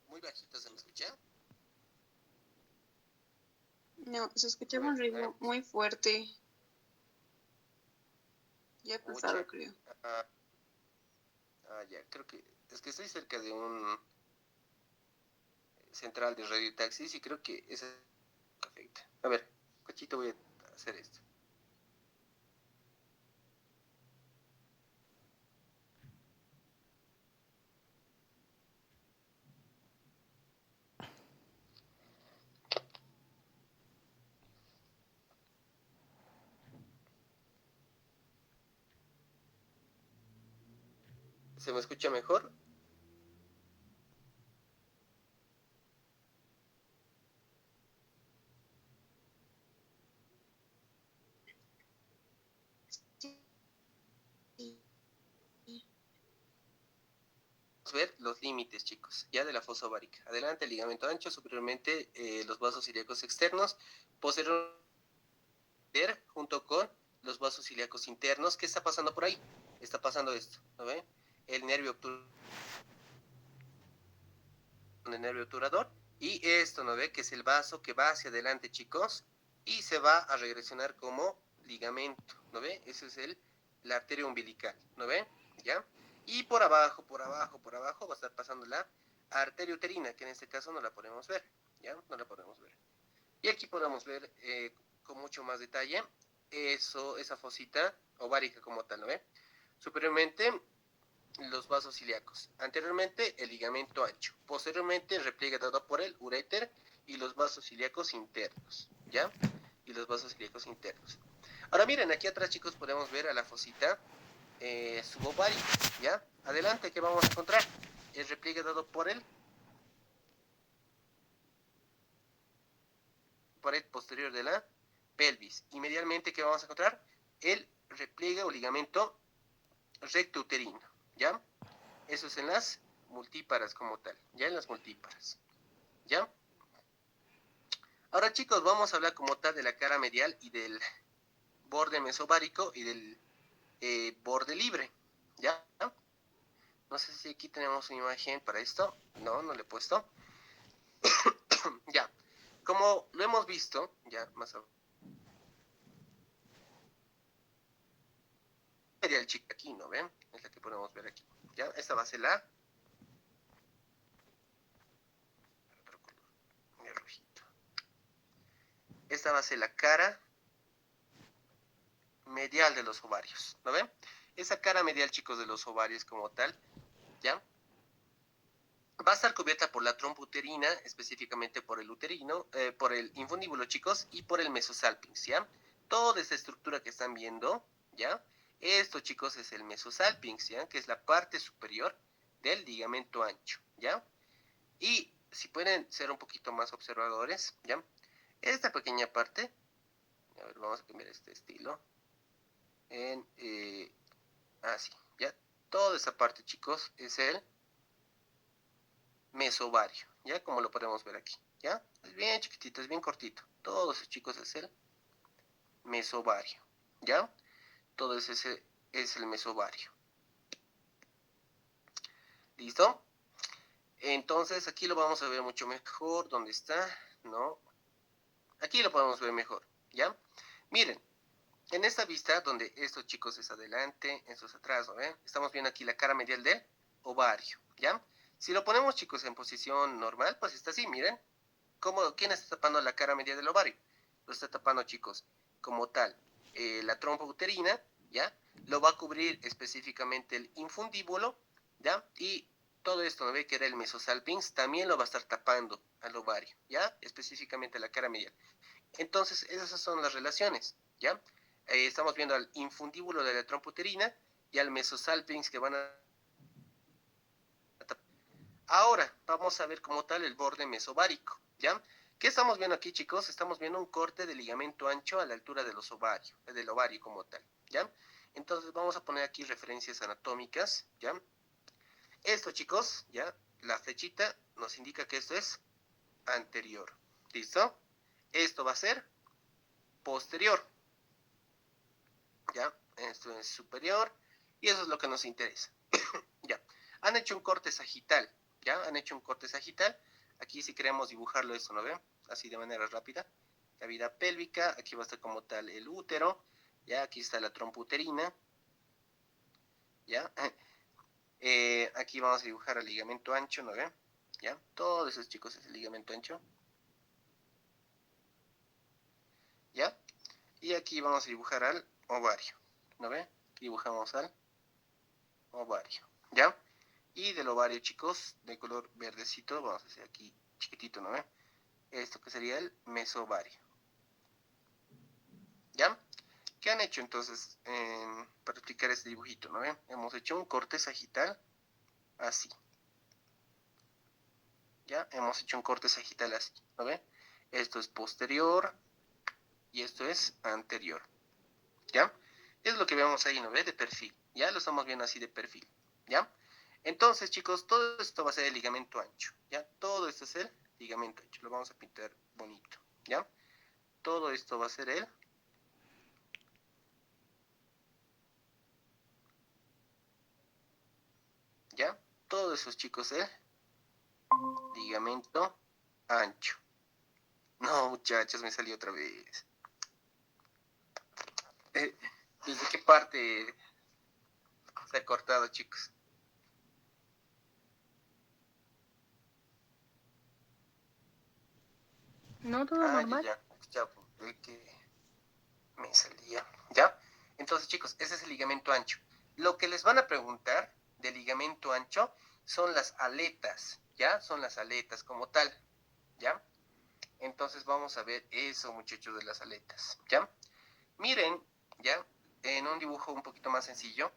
Muy bajito se me escucha. No, se escuchaba un ritmo muy fuerte. Ya ha pasado, creo. Ya, creo que es que estoy cerca de un central de radio taxis y creo que esa afecta. A ver, cachito, voy a hacer esto. ¿Se me escucha mejor? Vamos a ver los límites, chicos, ya de la fosa ovárica. Adelante, el ligamento ancho, superiormente los vasos ilíacos externos, posteriormente junto con los vasos ilíacos internos. ¿Qué está pasando por ahí? Está pasando esto, ¿no ven? El nervio obturador y esto, ¿no ve? Que es el vaso que va hacia adelante, chicos, y se va a regresionar como ligamento, ¿no ve? Ese es la arteria umbilical, ¿no ve? ¿Ya? Y por abajo va a estar pasando la arteria uterina, que en este caso no la podemos ver, ¿ya? No la podemos ver. Y aquí podemos ver con mucho más detalle esa fosita ovárica como tal, ¿no ve? Superiormente los vasos ilíacos. Anteriormente el ligamento ancho. Posteriormente el repliegue dado por el uréter y los vasos ilíacos internos, ¿ya? Y los vasos ilíacos internos. Ahora miren, aquí atrás, chicos, podemos ver a la fosita subovárica, ¿ya? Adelante, ¿qué vamos a encontrar? El repliegue dado por el posterior de la pelvis. Y medialmente, ¿qué vamos a encontrar? El repliegue o ligamento recto uterino, ¿ya? Eso es en las multíparas como tal, ya en las multíparas, ¿ya? Ahora, chicos, vamos a hablar como tal de la cara medial y del borde mesovárico y del borde libre, ¿ya? No sé si aquí tenemos una imagen para esto. No, no le he puesto. Ya, como lo hemos visto, ya más abajo. Medial chica aquí, ¿no ven? Es la que podemos ver aquí, ¿ya? Esta va a ser la... Esta va a ser la cara medial de los ovarios, ¿no ven? Esa cara medial, chicos, de los ovarios como tal, ¿ya? Va a estar cubierta por la trompa uterina, específicamente por el uterino, por el infundíbulo, chicos, y por el mesosalpinx, ¿ya? Toda esta estructura que están viendo, ¿ya? Esto, chicos, es el mesosalpinx, ¿ya? Que es la parte superior del ligamento ancho, ¿ya? Y si pueden ser un poquito más observadores, ¿ya? Esta pequeña parte, a ver, vamos a cambiar este estilo, así, ¿ya? Toda esa parte, chicos, es el mesovario, ¿ya? Como lo podemos ver aquí, ¿ya? Es bien chiquitito, es bien cortito. Todos esos, chicos, es el mesovario, ¿ya? Todo ese es el mesovario. ¿Listo? Entonces aquí lo vamos a ver mucho mejor. ¿Dónde está? No. Aquí lo podemos ver mejor, ¿ya? Miren, en esta vista donde estos chicos es adelante, estos atrás, ¿no ven? Estamos viendo aquí la cara medial del ovario, ¿ya? Si lo ponemos, chicos, en posición normal, pues está así, miren. ¿Quién está tapando la cara medial del ovario? Lo está tapando, chicos, como tal, la trompa uterina, ¿ya? Lo va a cubrir específicamente el infundíbulo, ¿ya? Y todo esto, ¿no ve? Que era el mesosalpinx, también lo va a estar tapando al ovario, ¿ya? Específicamente la cara medial. Entonces, esas son las relaciones, ¿ya? Estamos viendo al infundíbulo de la trompa uterina y al mesosalpinx que van a tapar. Ahora, vamos a ver como tal el borde mesovárico, ¿ya? ¿Qué estamos viendo aquí, chicos? Estamos viendo un corte de ligamento ancho a la altura de los ovarios, del ovario como tal, ¿ya? Entonces vamos a poner aquí referencias anatómicas, ¿ya? Esto, chicos, ¿ya? La flechita nos indica que esto es anterior, ¿listo? Esto va a ser posterior, ¿ya? Esto es superior y eso es lo que nos interesa, ¿ya? Han hecho un corte sagital, ¿ya? Han hecho un corte sagital. Aquí si queremos dibujarlo eso, ¿no ven? Así de manera rápida. Cavidad pélvica, aquí va a estar como tal el útero, ¿ya? Aquí está la trompa uterina, ¿ya? Aquí vamos a dibujar el ligamento ancho, ¿no ven? ¿Ya? Todos esos, chicos, es el ligamento ancho, ¿ya? Y aquí vamos a dibujar al ovario, ¿no ven? Dibujamos al ovario, ¿ya? Y del ovario, chicos, de color verdecito, vamos a hacer aquí chiquitito, ¿no ven? Esto que sería el mesovario, ¿ya? ¿Qué han hecho entonces para explicar este dibujito, ¿no ven? Hemos hecho un corte sagital así, ¿ya? Hemos hecho un corte sagital así, ¿no ven? Esto es posterior y esto es anterior, ¿ya? Es lo que vemos ahí, ¿no ve? De perfil, ¿ya? Lo estamos viendo así de perfil, ¿ya? Entonces, chicos, todo esto va a ser el ligamento ancho, ¿ya? Todo esto es el ligamento ancho, lo vamos a pintar bonito, ¿ya? Todo esto va a ser el ¿ya? Todos esos, chicos, el ligamento ancho. No, muchachos, me salió otra vez. ¿Desde qué parte se ha cortado, chicos? No, todo Ah, normal. ya que me salía, ¿ya? Entonces, chicos, ese es el ligamento ancho. Lo que les van a preguntar del ligamento ancho son las aletas, ¿ya? Son las aletas como tal, ¿ya? Entonces vamos a ver eso, muchachos, de las aletas, ¿ya? Miren, ¿ya? En un dibujo un poquito más sencillo,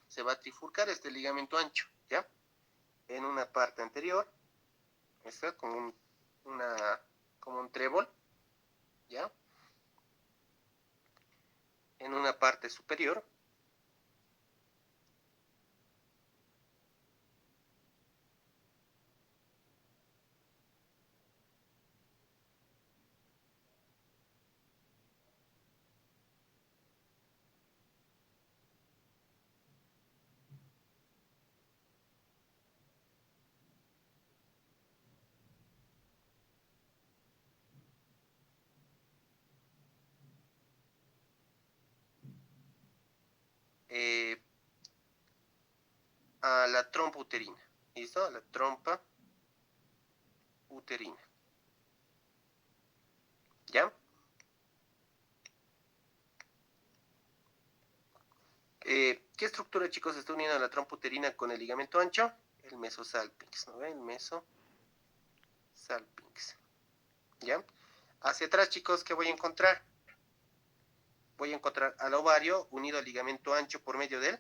se va a trifurcar este ligamento ancho, ¿ya? En una parte anterior, está como un trébol, ¿ya? En una parte superior, eh, a la trompa uterina, ¿listo? A la trompa uterina, ¿ya? ¿Qué estructura, chicos, está uniendo la trompa uterina con el ligamento ancho? El mesosalpinx, ¿no ven? El mesosalpinx, ¿ya? Hacia atrás, chicos, ¿qué voy a encontrar? Voy a encontrar al ovario unido al ligamento ancho por medio del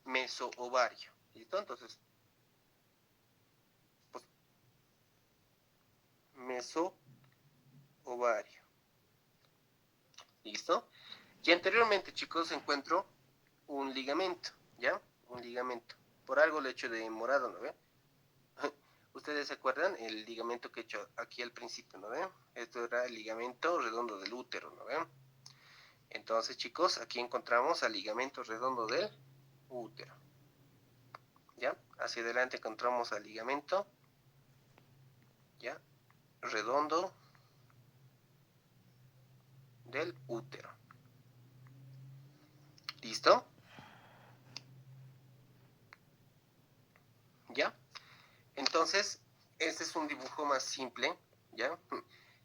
mesoovario, ¿listo? Entonces, pues, mesoovario, ¿listo? Y anteriormente, chicos, encuentro un ligamento, ¿ya? Un ligamento. Por algo lo he hecho de morado, ¿no ven? ¿Ustedes se acuerdan? El ligamento que he hecho aquí al principio, ¿no ven? Esto era el ligamento redondo del útero, ¿no ven? Entonces, chicos, aquí encontramos al ligamento redondo del útero. ¿Ya? Hacia adelante encontramos al ligamento, ¿ya? Redondo del útero. ¿Listo? ¿Ya? Entonces, este es un dibujo más simple, ¿ya?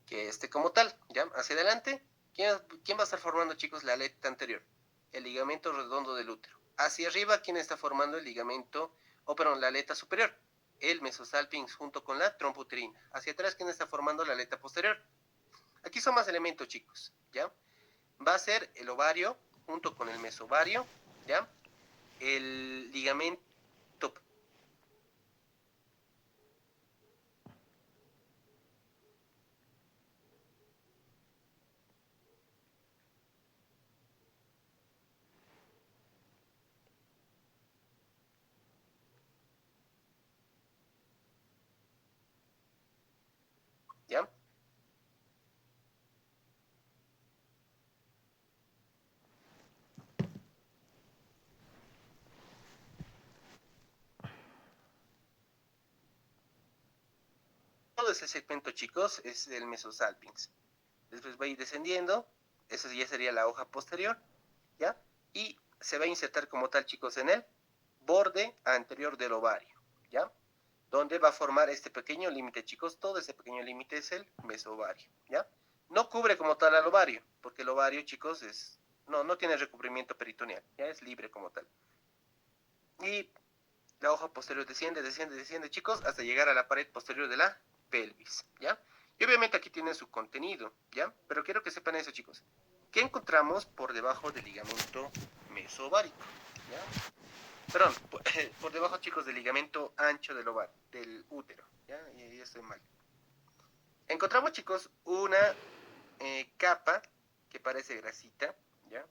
Que este como tal, ¿ya? Hacia adelante, ¿quién va a estar formando, chicos, la aleta anterior? El ligamento redondo del útero. Hacia arriba, ¿quién está formando el ligamento, perdón, la aleta superior? El mesosalpinx junto con la trompa uterina. Hacia atrás, ¿quién está formando la aleta posterior? Aquí son más elementos, chicos, ¿ya? Va a ser el ovario junto con el mesovario, ¿ya? El ligamento, ¿ya? Todo ese segmento, chicos, es el mesosalpinx. Después va a ir descendiendo, eso ya sería la hoja posterior, ¿ya? Y se va a insertar como tal, chicos, en el borde anterior del ovario, ¿ya? Donde va a formar este pequeño límite, chicos. Todo ese pequeño límite es el mesovario, ¿ya? No cubre como tal al ovario, porque el ovario, chicos, no tiene recubrimiento peritoneal, ya es libre como tal. Y la hoja posterior desciende, desciende, desciende, chicos, hasta llegar a la pared posterior de la pelvis, ¿ya? Y obviamente aquí tiene su contenido, ¿ya? Pero quiero que sepan eso, chicos. ¿Qué encontramos por debajo del ligamento mesovárico? ¿Ya? Perdón, por debajo, chicos, del ligamento ancho del útero, ¿ya? Y estoy mal. Encontramos, chicos, una capa que parece grasita, ¿ya?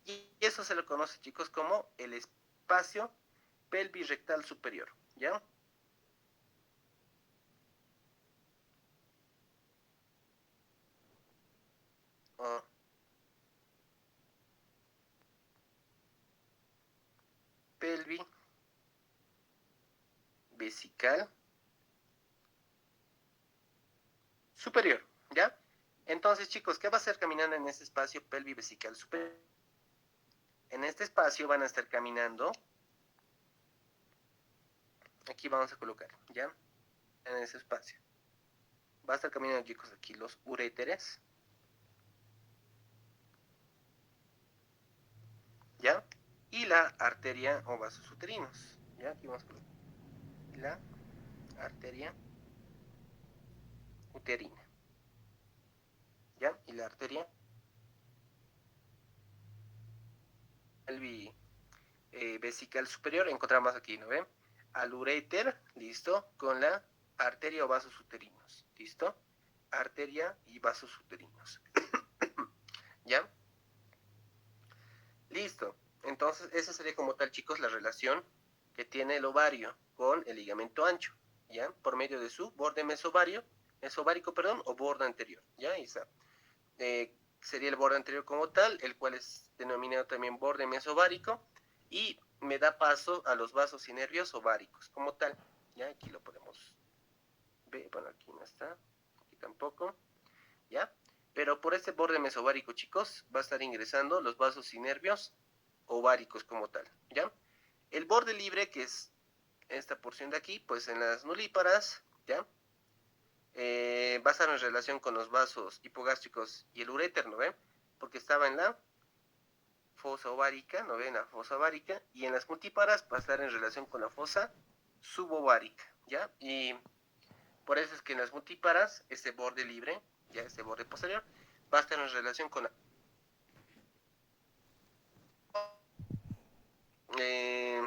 Y eso se lo conoce, chicos, como el espacio pelvis-rectal superior, ¿ya? Oh, pelvis vesical superior, ¿ya? Entonces, chicos, ¿qué va a hacer caminando en este espacio pelvis vesical superior? En este espacio van a estar caminando, aquí vamos a colocar, ¿ya? En ese espacio. Va a estar caminando, chicos, aquí los uréteres, ¿ya? Y la arteria o vasos uterinos, ¿ya? Aquí vamos a colocar la arteria uterina, ¿ya? Y la arteria pelvis vesical superior, encontramos aquí, ¿no ven? Al uréter, listo, con la arteria o vasos uterinos, listo, arteria y vasos uterinos, ¿ya? Listo. Entonces, esa sería como tal, chicos, la relación que tiene el ovario con el ligamento ancho, ¿ya? Por medio de su borde mesovárico, perdón, o borde anterior, ¿ya? Isa. Sería el borde anterior como tal, el cual es denominado también borde mesovárico, y me da paso a los vasos y nervios ováricos como tal, ¿ya? Aquí lo podemos ver, bueno, aquí no está, aquí tampoco, ¿ya? Pero por este borde mesovárico, chicos, va a estar ingresando los vasos y nervios ováricos como tal, ¿ya? El borde libre, que es esta porción de aquí, pues en las nulíparas, ¿ya? Va a estar en relación con los vasos hipogástricos y el uréter, ¿no ven? Porque estaba en la fosa ovárica, ¿no ven? La fosa ovárica, y en las multíparas va a estar en relación con la fosa subovárica, ¿ya? Y por eso es que en las multíparas, este borde libre, ya este borde posterior, va a estar en relación con la eh,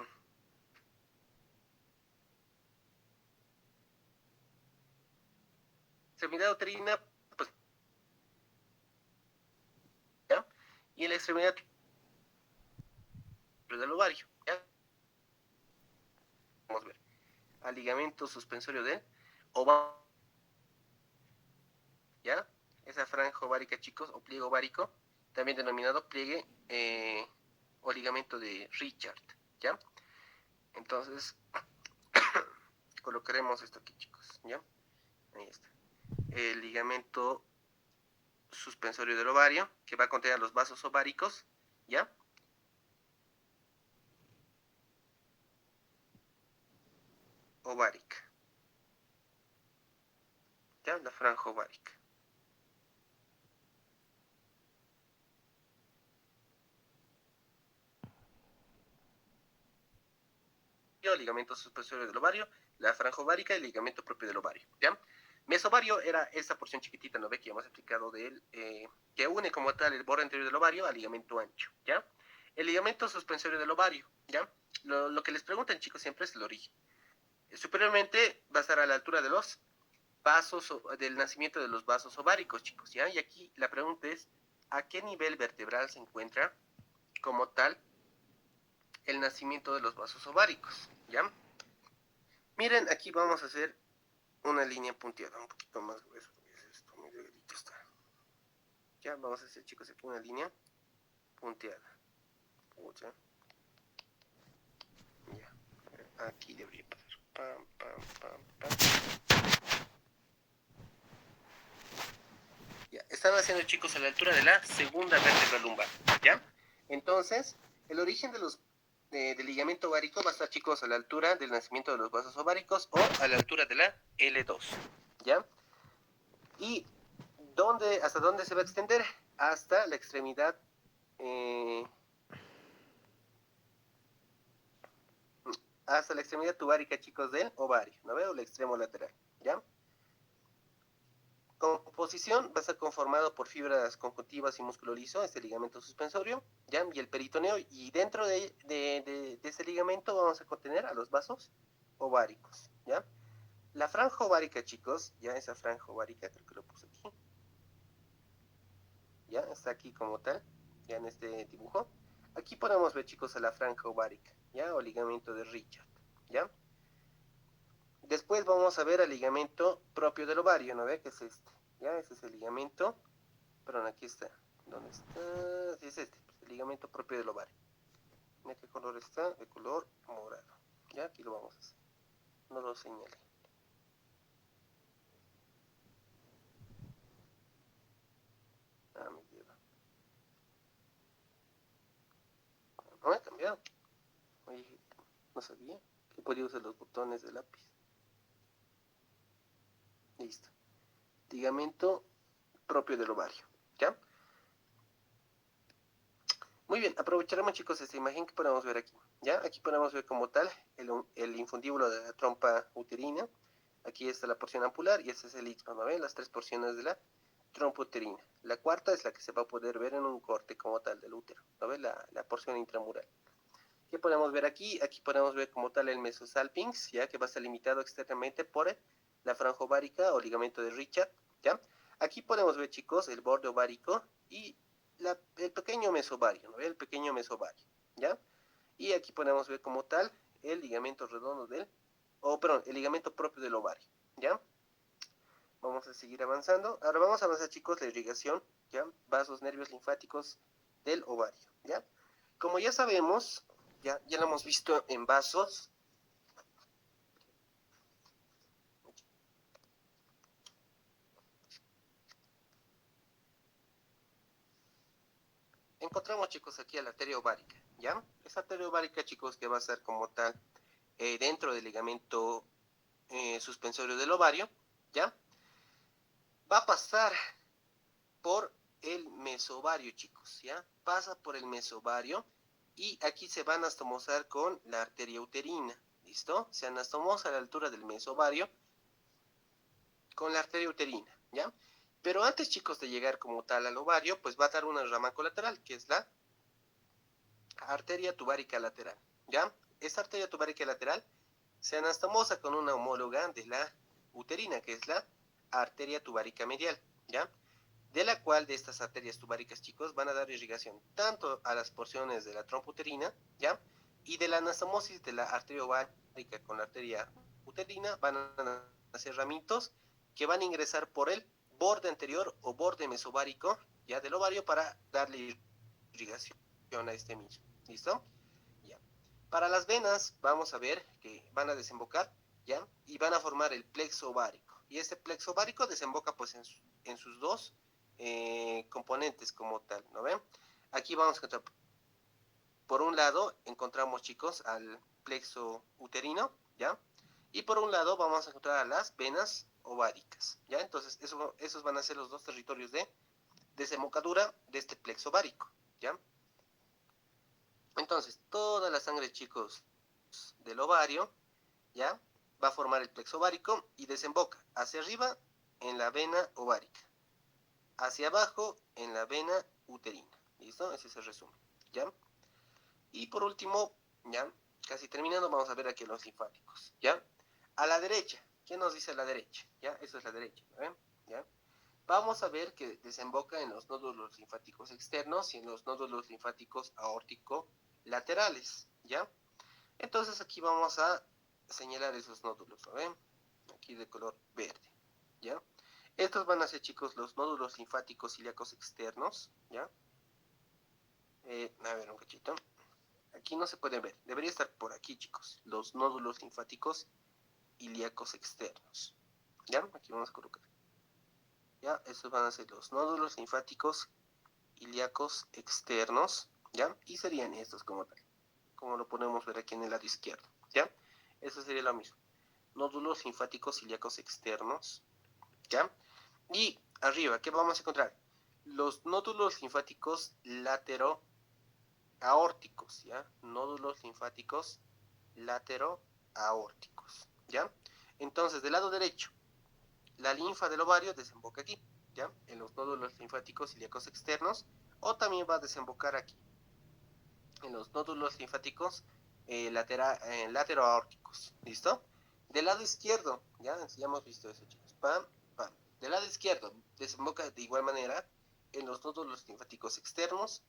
extremidad uterina, pues extremidad del ovario, ¿ya? Vamos a ver. Al ligamento suspensorio del ovario, ¿ya? Esa franja ovárica, chicos, o pliegue ovárico, también denominado pliegue o ligamento de Richard, ¿ya? Entonces, colocaremos esto aquí, chicos, ¿ya? Ahí está. El ligamento suspensorio del ovario, que va a contener los vasos ováricos, ¿ya? Ovárica, ¿ya? La franja ovárica. Ligamento suspensorio del ovario, la franja ovárica y el ligamento propio del ovario, ¿ya? Mesovario era esa porción chiquitita, ¿no ve? Que ya hemos explicado de él, que une como tal el borde anterior del ovario al ligamento ancho, ¿ya? El ligamento suspensorio del ovario, ¿ya? Lo que les preguntan, chicos, siempre es el origen. Superiormente va a estar a la altura de los vasos, del nacimiento de los vasos ováricos, chicos, ¿ya? Y aquí la pregunta es, ¿a qué nivel vertebral se encuentra como tal el nacimiento de los vasos ováricos, ¿ya? Miren, aquí vamos a hacer una línea punteada, un poquito más gruesa, esto muy delgadito está. Ya, vamos a hacer, chicos, aquí una línea punteada. Pucha. Ya, aquí debería pasar. Pam, pam, pam, pam. Ya, están haciendo, chicos, a la altura de la segunda vértebra lumbar, ¿ya? Entonces, el origen de los del ligamento ovárico va a estar, chicos, a la altura del nacimiento de los vasos ováricos o a la altura de la L2, ¿ya? ¿Y hasta dónde se va a extender? Hasta la extremidad hasta la extremidad tubárica, chicos, del ovario, ¿no veo? El extremo lateral, ¿ya? Composición va a estar conformado por fibras conjuntivas y músculo liso, este ligamento suspensorio, ¿ya? Y el peritoneo, y dentro de ese ligamento vamos a contener a los vasos ováricos, ¿ya? La franja ovárica, chicos, ya esa franja ovárica, creo que lo puse aquí, ya está aquí como tal, ya en este dibujo. Aquí podemos ver, chicos, a la franja ovárica, ya, o ligamento de Richard, ya. Después vamos a ver el ligamento propio del ovario, ¿no ve? Que es este, ya, ese es el ligamento, perdón, aquí está, ¿dónde está? Sí, es este, el ligamento propio del ovario. ¿De qué color está? De color morado, ya, aquí lo vamos a hacer, no lo señale. Ah, me lleva. No me ha cambiado. Oye, no sabía que podía usar los botones de lápiz. Listo. Ligamento propio del ovario, ¿ya? Muy bien, aprovecharemos, chicos, esta imagen que podemos ver aquí, ¿ya? Aquí podemos ver como tal el infundíbulo de la trompa uterina. Aquí está la porción ampular y este es el istmo, ¿no ven? Las tres porciones de la trompa uterina. La cuarta es la que se va a poder ver en un corte como tal del útero, ¿no ven? La porción intramural. ¿Qué podemos ver aquí? Aquí podemos ver como tal el mesosalpinx, ya que va a estar limitado externamente por la franja ovárica o ligamento de Richard, ¿ya? Aquí podemos ver, chicos, el borde ovárico y el pequeño mesovario, ¿no? El pequeño mesovario, ¿ya? Y aquí podemos ver como tal el ligamento redondo el ligamento propio del ovario, ¿ya? Vamos a seguir avanzando. Ahora vamos a avanzar, chicos, la irrigación, ¿ya? Vasos, nervios linfáticos del ovario, ¿ya? Como ya sabemos, ya lo hemos visto en vasos. Encontramos, chicos, aquí a la arteria ovárica, ¿ya? Esa arteria ovárica, chicos, que va a ser como tal dentro del ligamento suspensorio del ovario, ¿ya? Va a pasar por el mesovario, chicos, ¿ya? Pasa por el mesovario y aquí se va a anastomosar con la arteria uterina, ¿listo? Se anastomosa a la altura del mesovario con la arteria uterina, ¿ya? Pero antes, chicos, de llegar como tal al ovario, pues va a dar una rama colateral, que es la arteria tubárica lateral, ¿ya? Esta arteria tubárica lateral se anastomosa con una homóloga de la uterina, que es la arteria tubárica medial, ¿ya? de la cual de estas arterias tubáricas, chicos, van a dar irrigación tanto a las porciones de la trompa uterina, ¿ya? Y de la anastomosis de la arteria ovárica con la arteria uterina van a nacer ramitos que van a ingresar por el borde anterior o borde mesovárico, ya, del ovario, para darle irrigación a este mismo. ¿Listo? Ya. Para las venas vamos a ver que van a desembocar, ¿ya? Y van a formar el plexo ovárico. Y este plexo ovárico desemboca pues en sus dos componentes como tal, ¿no ven? Aquí vamos a encontrar, por un lado encontramos, chicos, al plexo uterino, ¿ya? Y por un lado vamos a encontrar a las venas ováricas, ¿ya? Entonces esos van a ser los dos territorios de desembocadura de este plexo ovárico, ¿ya? Entonces toda la sangre, chicos, del ovario, ¿ya? Va a formar el plexo ovárico y desemboca hacia arriba en la vena ovárica, hacia abajo en la vena uterina. ¿Listo? Ese es el resumen, ¿ya? Y por último, ya, casi terminando, vamos a ver aquí los linfáticos, ¿ya? A la derecha, ¿qué nos dice a la derecha? ¿Ya? Eso es la derecha, ¿ven? ¿Ya? Vamos a ver que desemboca en los nódulos linfáticos externos y en los nódulos linfáticos aórtico laterales, ¿ya? Entonces aquí vamos a señalar esos nódulos, ¿lo ven? Aquí de color verde, ¿ya? Estos van a ser, chicos, los nódulos linfáticos ilíacos externos, ¿ya? A ver, un cachito. Aquí no se puede ver, debería estar por aquí, chicos, los nódulos linfáticos ilíacos externos, ¿ya? Aquí vamos a colocar, ¿ya? Estos van a ser los nódulos linfáticos ilíacos externos, ¿ya? Y serían estos como tal, como lo podemos ver aquí en el lado izquierdo, ¿ya? Eso sería lo mismo, nódulos linfáticos ilíacos externos, ¿ya? Y arriba, ¿qué vamos a encontrar? Los nódulos linfáticos latero-aórticos, ¿ya? Nódulos linfáticos latero-aórticos, ¿ya? Entonces, del lado derecho, la linfa del ovario desemboca aquí, ¿ya? En los nódulos linfáticos ilíacos externos, o también va a desembocar aquí, en los nódulos linfáticos latero-aórticos, ¿listo? Del lado izquierdo, ya hemos visto eso, chicos, pam, pam. Del lado izquierdo desemboca de igual manera en los nódulos linfáticos externos,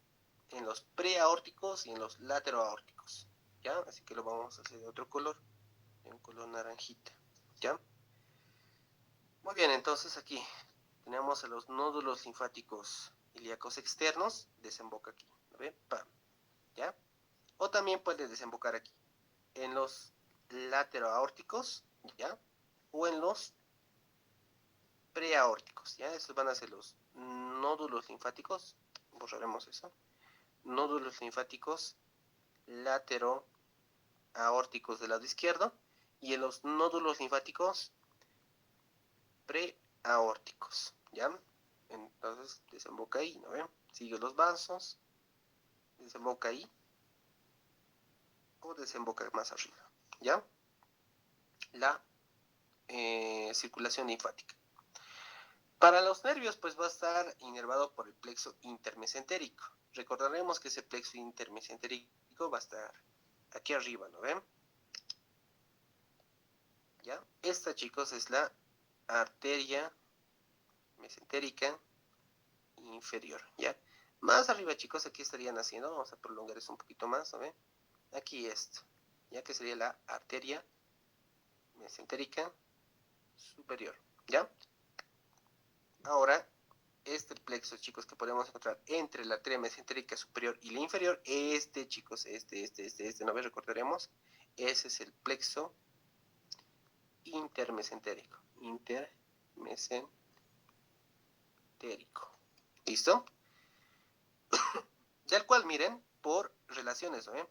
en los preaórticos y en los lateroaórticos, ¿ya? Así que lo vamos a hacer de otro color, de un color naranjita, ¿ya? Muy bien, entonces aquí tenemos a los nódulos linfáticos ilíacos externos, desemboca aquí, ¿lo ven? Pam, ¿ya? O también puede desembocar aquí, en los lateroaórticos, ¿ya? O en los preaórticos, ¿ya? Estos van a ser los nódulos linfáticos, borraremos eso, nódulos linfáticos lateroaórticos del lado izquierdo, y en los nódulos linfáticos preaórticos, ¿ya? Entonces desemboca ahí, ¿no ven? Sigue los vasos, desemboca ahí, o desemboca más arriba, ¿ya? La circulación linfática. Para los nervios, pues va a estar inervado por el plexo intermesentérico. Recordaremos que ese plexo intermesentérico va a estar aquí arriba, ¿no ven? ¿Ya? Esta, chicos, es la arteria mesentérica inferior, ¿ya? Más arriba, chicos, aquí estarían haciendo, vamos a prolongar eso un poquito más, ¿no ven? Aquí esto, ya que sería la arteria mesentérica superior, ¿ya? Ahora, este plexo, chicos, que podemos encontrar entre la arteria mesentérica superior y la inferior, chicos, ¿no ves? Recordaremos, ese es el plexo intermesentérico, ¿listo? Del cual, miren, por relaciones, ¿no ven?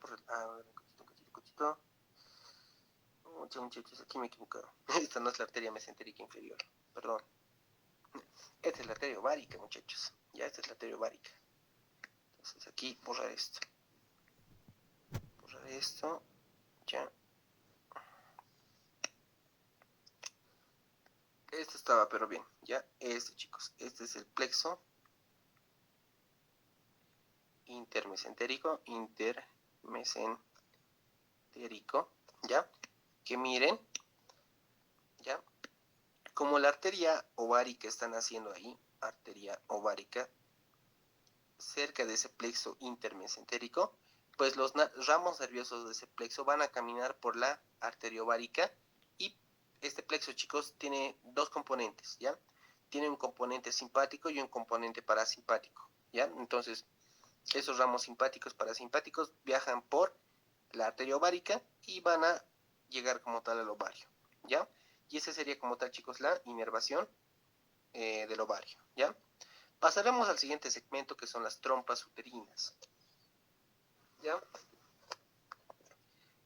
Cochito. Muchachos, aquí me he equivocado. Esta no es la arteria mesentérica inferior, perdón. Esta es la arteria ovárica, muchachos. Ya, esta es la arteria ovárica. Entonces aquí borrar esto. Borrar esto. Ya. Esto estaba, pero bien. Ya, chicos. Este es el plexo intermesentérico. ¿Ya? Que miren. ¿Ya? Como la arteria ovárica están haciendo ahí, arteria ovárica cerca de ese plexo intermesentérico, pues los ramos nerviosos de ese plexo van a caminar por la arteria ovárica y este plexo, chicos, tiene dos componentes, ¿ya? Tiene un componente simpático y un componente parasimpático, ¿ya? Entonces, esos ramos simpáticos, parasimpáticos viajan por la arteria ovárica y van a llegar como tal al ovario, ¿ya? Y ese sería como tal, chicos, la inervación del ovario, ¿ya? Pasaremos al siguiente segmento, que son las trompas uterinas, ¿ya?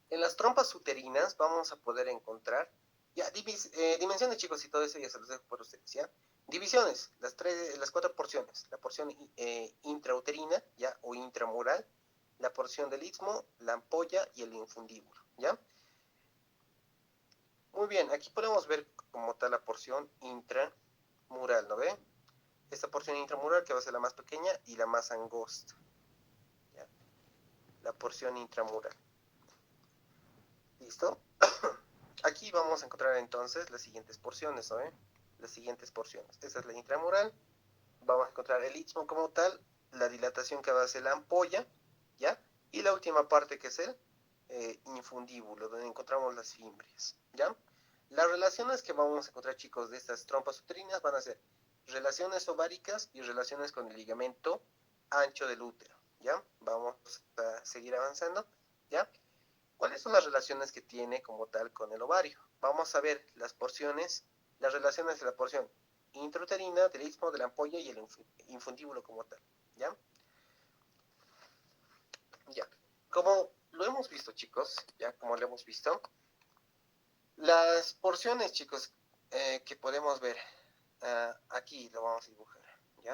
En las trompas uterinas vamos a poder encontrar, ya, dimensiones, chicos, y todo eso ya se los dejo por ustedes, ¿ya? Divisiones, las cuatro porciones, la porción intrauterina, ¿ya? O intramural, la porción del istmo, la ampolla y el infundíbulo, ¿ya? Muy bien, aquí podemos ver como tal la porción intramural, ¿no ven? Esta porción intramural que va a ser la más pequeña y la más angosta, ¿ya? La porción intramural. ¿Listo? Aquí vamos a encontrar entonces las siguientes porciones, ¿no ven? Las siguientes porciones. Esta es la intramural. Vamos a encontrar el istmo como tal, la dilatación que va a ser la ampolla, ¿ya? Y la última parte que es el infundíbulo, donde encontramos las fimbrias, ¿ya? Las relaciones que vamos a encontrar, chicos, de estas trompas uterinas van a ser relaciones ováricas y relaciones con el ligamento ancho del útero, ¿ya? Vamos a seguir avanzando, ¿ya? ¿Cuáles son las relaciones que tiene como tal con el ovario? Vamos a ver las porciones, las relaciones de la porción intrauterina, del istmo, de la ampolla y el infundíbulo como tal, ¿ya? Ya. Como lo hemos visto, chicos, ya como lo hemos visto, las porciones, chicos, que podemos ver, aquí lo vamos a dibujar, ¿ya?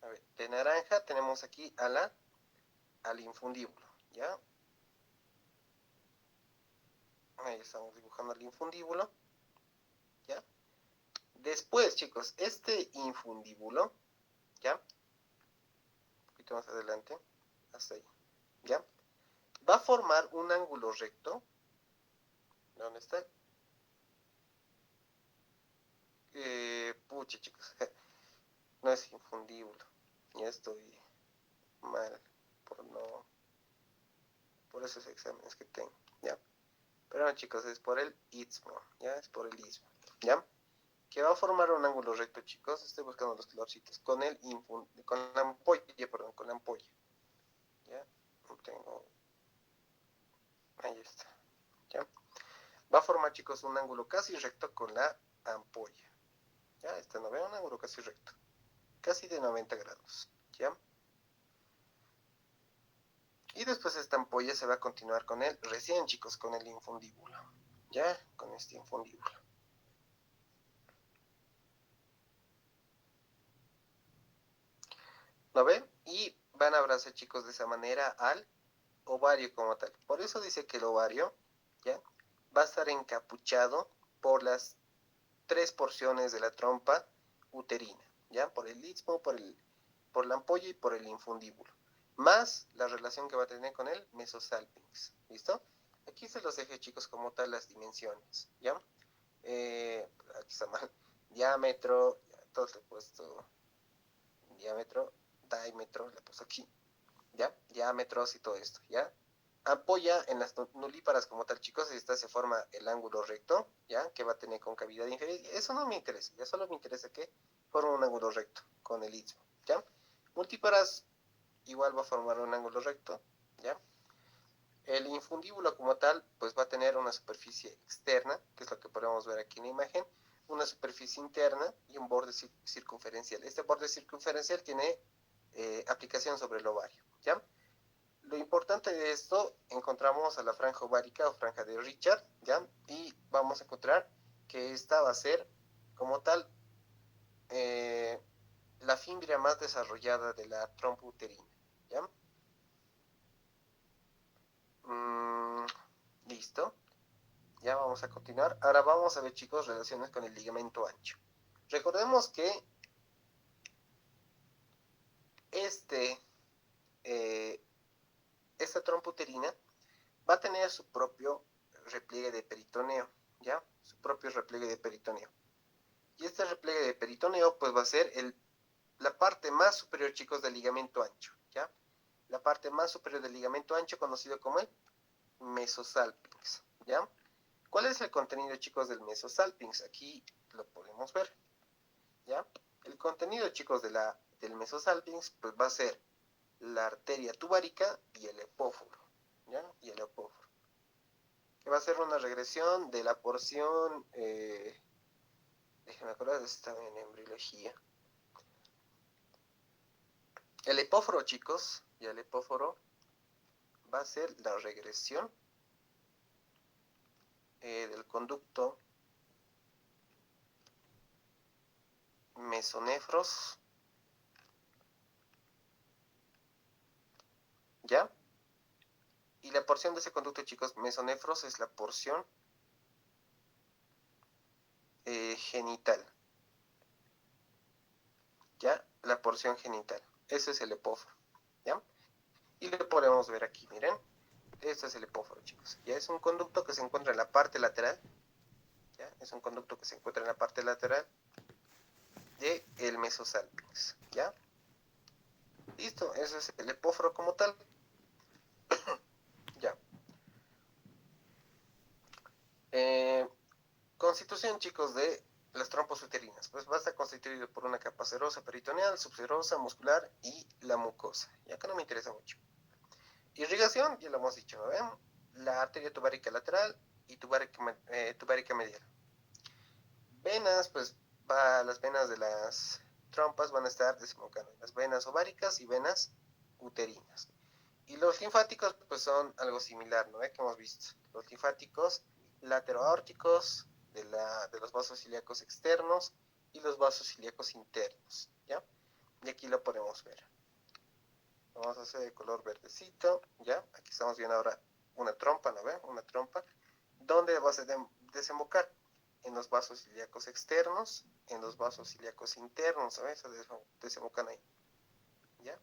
A ver, de naranja tenemos aquí al infundíbulo, ¿ya? Ahí estamos dibujando el infundíbulo, ¿ya? Después, chicos, este infundíbulo, ¿ya? Un poquito más adelante, hasta ahí, ¿ya? Va a formar un ángulo recto. ¿Dónde está? Pucha, chicos, no es infundíbulo. Ya estoy mal por esos exámenes que tengo, ¿ya? Pero no, chicos, es por el istmo, ¿ya? Es por el istmo, ¿ya? Que va a formar un ángulo recto, chicos. Estoy buscando los colorcitos. Con la ampolla, perdón, con la ampolla. ¿Ya? Tengo... Ahí está, ¿ya? Va a formar, chicos, un ángulo casi recto con la ampolla. ¿Ya? Este no ve un ángulo casi recto. Casi de 90 grados, ¿ya? Y después esta ampolla se va a continuar con recién, chicos, con el infundíbulo, ¿ya? Con este infundíbulo. ¿Lo ven? Y van a abrazar, chicos, de esa manera al ovario como tal. Por eso dice que el ovario, ¿ya? Va a estar encapuchado por las tres porciones de la trompa uterina, ¿ya? Por el istmo, por la ampolla y por el infundíbulo. Más la relación que va a tener con el mesosalpinx, ¿listo? Aquí se los dejé, chicos, como tal las dimensiones, ¿ya? Aquí está mal. Diámetro, ya, todos le he puesto diámetro, diámetro, le he puesto aquí, ¿ya? Diámetros y todo esto, ¿ya? Ampolla en las nulíparas como tal, chicos, esta se forma el ángulo recto, ¿ya? Que va a tener concavidad inferior. Eso no me interesa, ya solo me interesa que forma un ángulo recto con el istmo, ¿ya? Multíparas igual va a formar un ángulo recto, ¿ya? El infundíbulo como tal, pues va a tener una superficie externa, que es lo que podemos ver aquí en la imagen, una superficie interna y un borde circunferencial. Este borde circunferencial tiene aplicación sobre el ovario, ¿ya? Lo importante de esto, encontramos a la franja ovárica o franja de Richard, ¿ya? Y vamos a encontrar que esta va a ser, como tal, la fimbria más desarrollada de la trompa uterina, ¿ya? Listo. Ya vamos a continuar. Ahora vamos a ver, chicos, relaciones con el ligamento ancho. Recordemos que eh, esta trompa uterina va a tener su propio repliegue de peritoneo, ¿ya? Su propio repliegue de peritoneo. Y este repliegue de peritoneo pues va a ser la parte más superior, chicos, del ligamento ancho, ¿ya? La parte más superior del ligamento ancho, conocido como el mesosalpinx, ¿ya? ¿Cuál es el contenido, chicos, del mesosalpinx? Aquí lo podemos ver, ¿ya? El contenido, chicos, del mesosalpinx pues va a ser la arteria tubárica y el epóforo, ¿ya? Y el epóforo. Que va a ser una regresión de la porción, déjenme acordar, estaba en embriología. El epóforo, chicos, y el epóforo va a ser la regresión del conducto mesonefros, ¿ya? Y la porción de ese conducto, chicos, mesonefros es la porción genital, ¿ya? La porción genital. Ese es el epóforo, ¿ya? Y lo podemos ver aquí, miren. Este es el epóforo, chicos. Ya es un conducto que se encuentra en la parte lateral, ¿ya? Es un conducto que se encuentra en la parte lateral del mesosalpinx, ¿ya? Listo, ese es el epóforo como tal. Ya. Constitución, chicos, de las trompas uterinas. Pues va a estar constituido por una capa serosa peritoneal, subserosa, muscular y la mucosa. Ya que no me interesa mucho. Irrigación, ya lo hemos dicho, ¿no ven? La arteria tubárica lateral y tubárica medial. Venas, pues las venas de las trompas van a estar desembocando en las venas ováricas y venas uterinas. Y los linfáticos, pues son algo similar, ¿no? Que hemos visto. Los linfáticos lateroaórticos de los vasos ilíacos externos y los vasos ilíacos internos, ¿ya? Y aquí lo podemos ver. Vamos a hacer de color verdecito, ¿ya? Aquí estamos viendo ahora una trompa, ¿no ven? Una trompa, donde va a desembocar en los vasos ilíacos externos, en los vasos ilíacos internos, ¿sabes? Desembocan ahí, ¿ya?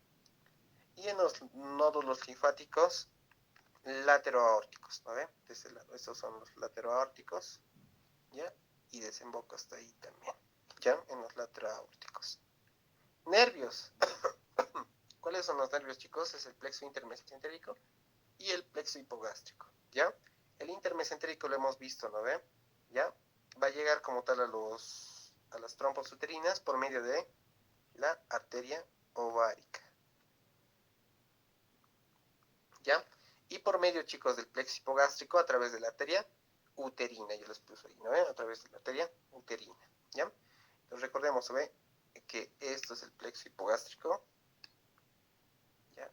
Y en los nódulos linfáticos lateroaórticos, ¿no ven? De este lado, estos son los lateroaórticos, ¿ya? Y desemboca hasta ahí también, ¿ya? En los lateroaórticos. Nervios. ¿Cuáles son los nervios, chicos? Es el plexo intermesentérico y el plexo hipogástrico, ¿ya? El intermesentérico lo hemos visto, ¿no ven? ¿Ya? Va a llegar como tal a las trompas uterinas por medio de la arteria ovárica, ¿ya? Y por medio, chicos, del plexo hipogástrico a través de la arteria uterina, yo les puse ahí, ¿no ven? A través de la arteria uterina, ¿ya? Entonces recordemos, ¿ve? Que esto es el plexo hipogástrico, ¿ya?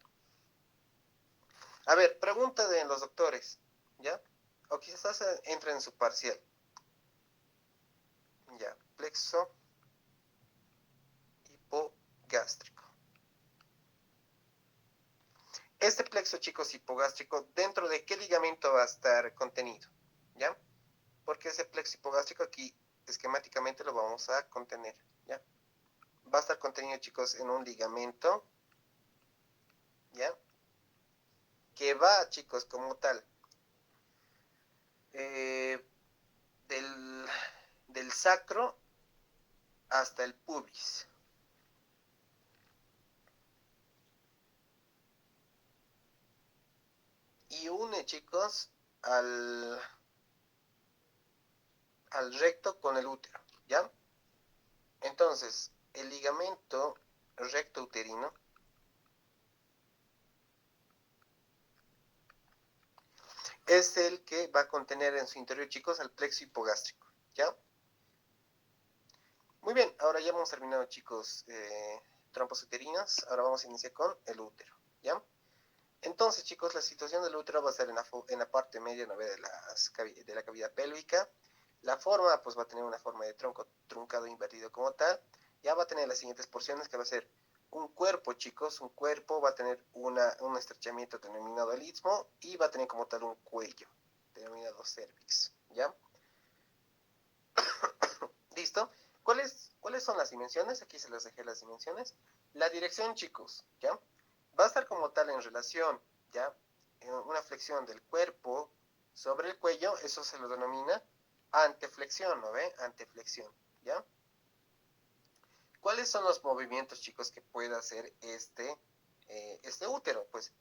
A ver, pregunta de los doctores, ¿ya? O quizás entra en su parcial. Ya, plexo hipogástrico. Este plexo, chicos, hipogástrico, ¿dentro de qué ligamento va a estar contenido? ¿Ya? Porque ese plexo hipogástrico aquí, esquemáticamente lo vamos a contener, ¿ya? Va a estar contenido, chicos, en un ligamento, ¿ya? Que va, chicos, como tal, del sacro hasta el pubis. Y une, chicos, al recto con el útero, ¿ya? Entonces, el ligamento recto uterino es el que va a contener en su interior, chicos, al plexo hipogástrico, ¿ya? Muy bien, ahora ya hemos terminado, chicos, trompas uterinas. Ahora vamos a iniciar con el útero, ¿ya? Entonces, chicos, la situación del útero va a ser en la parte media, ¿no? de la cavidad pélvica. La forma, pues va a tener una forma de tronco truncado invertido como tal. Ya va a tener las siguientes porciones, que va a ser un cuerpo, chicos. Un cuerpo va a tener un estrechamiento denominado el istmo y va a tener como tal un cuello denominado cervix, ¿ya? ¿Listo? ¿Cuáles son las dimensiones? Aquí se les dejé las dimensiones. La dirección, chicos, ¿ya? Va a estar como tal en relación, ¿ya? Una flexión del cuerpo sobre el cuello, eso se lo denomina anteflexión, ¿no ve? Anteflexión, ¿ya? ¿Cuáles son los movimientos, chicos, que puede hacer este útero? Pues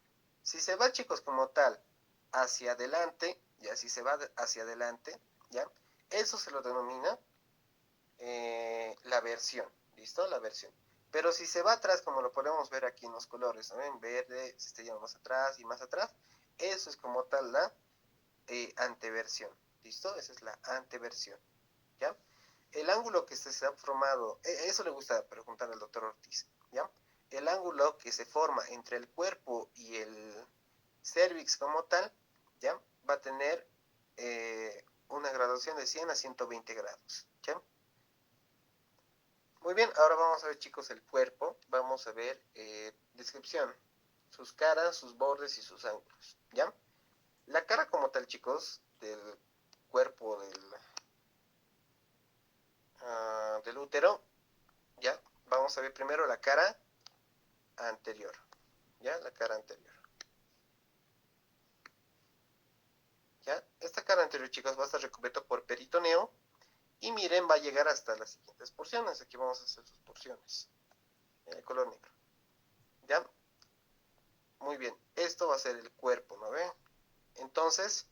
si se va, chicos, como tal, hacia adelante, ya si se va hacia adelante, ya, eso se lo denomina la versión, ¿listo? La versión. Pero si se va atrás, como lo podemos ver aquí en los colores, ¿no? En verde, se está yendo más atrás y más atrás, eso es como tal la anteversión, ¿listo? Esa es la anteversión, ¿ya? El ángulo que se ha formado, eso le gusta preguntar al doctor Ortiz, ¿ya? El ángulo que se forma entre el cuerpo y el cervix como tal, ¿ya? Va a tener una graduación de 100 a 120 grados, ¿ya? Muy bien, ahora vamos a ver, chicos, el cuerpo. Vamos a ver descripción, sus caras, sus bordes y sus ángulos, ¿ya? La cara como tal, chicos, del cuerpo del útero, ¿ya? Vamos a ver primero la cara anterior, ¿ya? La cara anterior. ¿Ya? Esta cara anterior, chicos, va a estar recubierto por peritoneo y miren, va a llegar hasta las siguientes porciones. Aquí vamos a hacer sus porciones en el color negro, ¿ya? Muy bien, esto va a ser el cuerpo, ¿no ve? Entonces,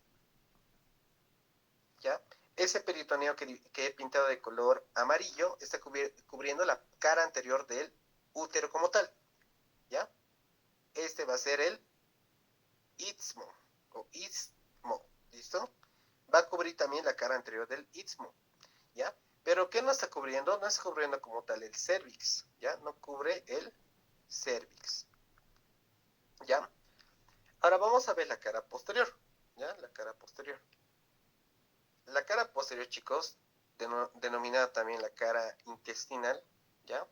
¿ya? Ese peritoneo que he pintado de color amarillo está cubriendo la cara anterior del útero como tal, ¿ya? Este va a ser el istmo, o istmo, ¿listo? Va a cubrir también la cara anterior del istmo, ¿ya? Pero ¿qué no está cubriendo? No está cubriendo como tal el cervix, ¿ya? No cubre el cervix, ¿ya? Ahora vamos a ver la cara posterior, ¿ya? La cara posterior. La cara posterior, chicos, denominada también la cara intestinal, ¿ya?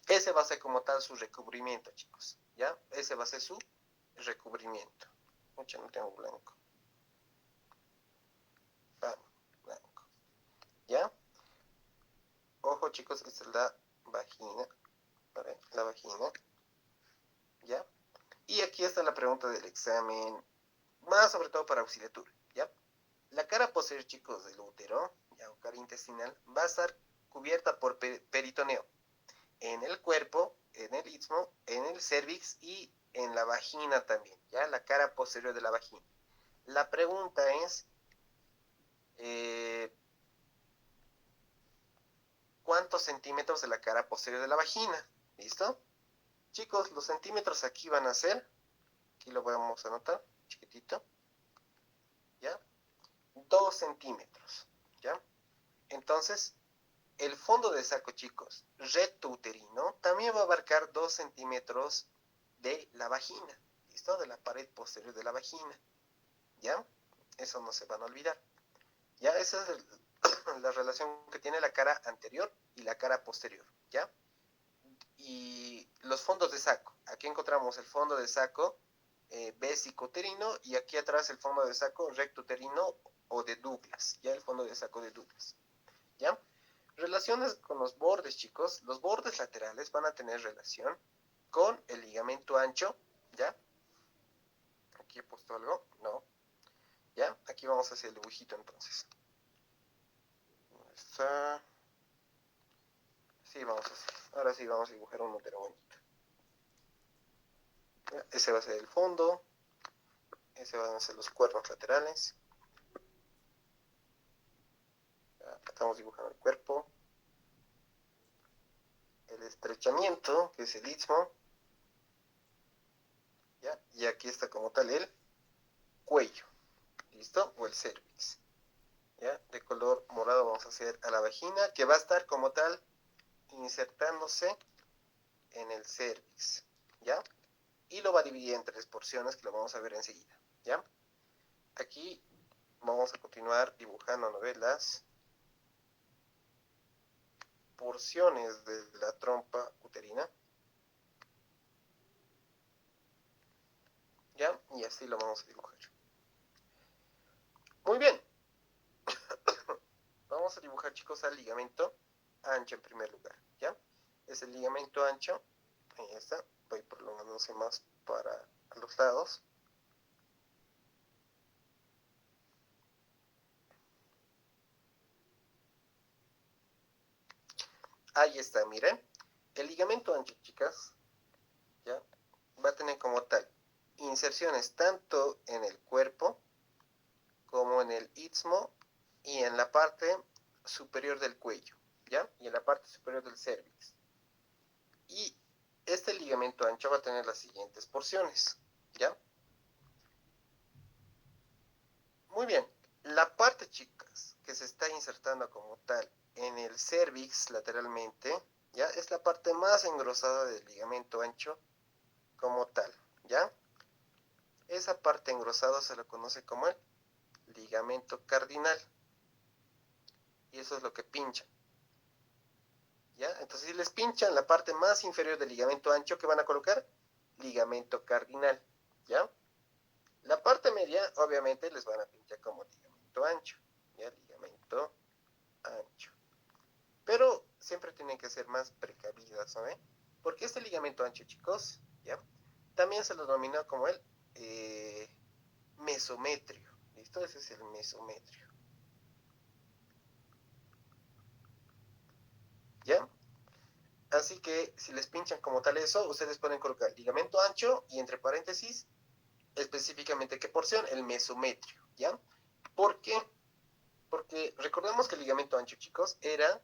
Ese va a ser como tal su recubrimiento, chicos, ¿ya? Ese va a ser su recubrimiento. Mucha, no tengo blanco. Blanco, ¿ya? Ojo, chicos, esta es la vagina, ¿vale? La vagina, ¿ya? Y aquí está la pregunta del examen, más sobre todo para auxiliatura, ¿ya? La cara posterior, chicos, del útero, ya, o cara intestinal, va a estar cubierta por peritoneo en el cuerpo, en el istmo, en el cervix y en la vagina también, ya, la cara posterior de la vagina. La pregunta es, ¿cuántos centímetros de la cara posterior de la vagina? ¿Listo? Chicos, los centímetros aquí van a ser, aquí lo vamos a anotar, chiquitito, ¿ya? 2 centímetros, ¿ya? Entonces, el fondo de saco, chicos, recto uterino, también va a abarcar 2 centímetros de la vagina, ¿listo? De la pared posterior de la vagina, ¿ya? Eso no se van a olvidar. Ya, esa es la relación que tiene la cara anterior y la cara posterior, ¿ya? Y los fondos de saco. Aquí encontramos el fondo de saco vesicouterino y aquí atrás el fondo de saco rectouterino o de Douglas, ya el fondo de saco de Douglas, ¿ya? Relaciones con los bordes, chicos. Los bordes laterales van a tener relación con el ligamento ancho, ¿ya? Aquí he puesto algo, no, ¿ya? Aquí vamos a hacer el dibujito entonces. Está... Sí, vamos a hacer. Ahora sí vamos a dibujar un útero bonito. ¿Ya? Ese va a ser el fondo. Ese van a ser los cuernos laterales. Ya, estamos dibujando el cuerpo. El estrechamiento, que es el istmo. ¿Ya? Y aquí está como tal el cuello. ¿Listo? O el cervix. ¿Ya? De color morado vamos a hacer a la vagina, que va a estar como tal insertándose en el cervix, ¿ya? Y lo va a dividir en 3 porciones que lo vamos a ver enseguida, ¿ya? Aquí vamos a continuar dibujando novelas, porciones de la trompa uterina, ¿ya? Y así lo vamos a dibujar. Muy bien. Vamos a dibujar, chicos, al ligamento ancho en primer lugar, ¿ya? Es el ligamento ancho, ahí está, voy prolongándose más para los lados. Ahí está, miren. El ligamento ancho, chicas, ¿ya? Va a tener como tal inserciones tanto en el cuerpo como en el istmo y en la parte superior del cuello, ¿ya? Y en la parte superior del cérvix. Y este ligamento ancho va a tener las siguientes porciones, ¿ya? Muy bien. La parte, chicas, que se está insertando como tal en el cérvix lateralmente, ¿ya? Es la parte más engrosada del ligamento ancho como tal, ¿ya? Esa parte engrosada se lo conoce como el ligamento cardinal. Y eso es lo que pincha, ¿ya? Entonces, si les pinchan la parte más inferior del ligamento ancho, ¿qué van a colocar? Ligamento cardinal, ¿ya? La parte media, obviamente, les van a pinchar como ligamento ancho, ¿ya? Ligamento ancho. Pero siempre tienen que ser más precavidas, ¿no? Porque este ligamento ancho, chicos, ¿ya? También se lo denomina como el mesometrio, ¿listo? Ese es el mesometrio, ¿ya? Así que si les pinchan como tal eso, ustedes pueden colocar ligamento ancho y entre paréntesis específicamente qué porción, el mesometrio, ¿ya? ¿Por qué? Porque recordemos que el ligamento ancho, chicos, era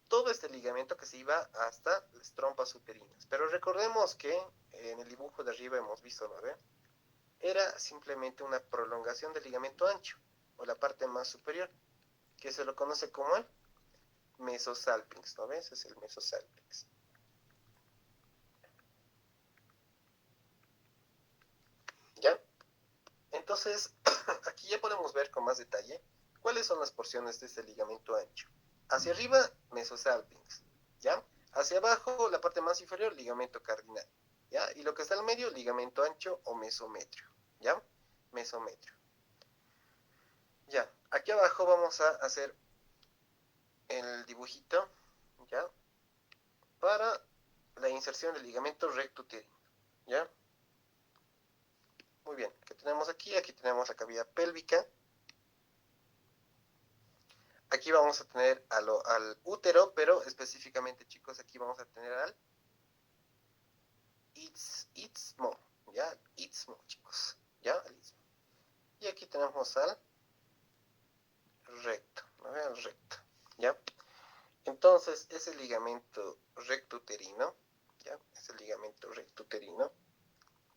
todo este ligamento que se iba hasta las trompas uterinas. Pero recordemos que en el dibujo de arriba hemos visto, ¿no? Era simplemente una prolongación del ligamento ancho, o la parte más superior, que se lo conoce como el mesosalpinx, ¿no ves? Es el mesosalpinx. ¿Ya? Entonces, aquí ya podemos ver con más detalle cuáles son las porciones de este ligamento ancho. Hacia arriba, mesosalpinx, ¿ya? Hacia abajo, la parte más inferior, ligamento cardinal, ¿ya? Y lo que está en medio, ligamento ancho o mesometrio, ¿ya? Mesometrio. Ya, aquí abajo vamos a hacer el dibujito, ¿ya? Para la inserción del ligamento recto uterino, ¿ya? Muy bien, ¿qué tenemos aquí? Aquí tenemos la cavidad pélvica. Aquí vamos a tener al útero, pero específicamente, chicos, aquí vamos a tener al istmo, ¿ya? Istmo, chicos, ¿ya? Al istmo. Y aquí tenemos al recto, ¿no? Al recto, ¿ya? Entonces, ese ligamento recto uterino, ¿ya? Ese ligamento recto uterino,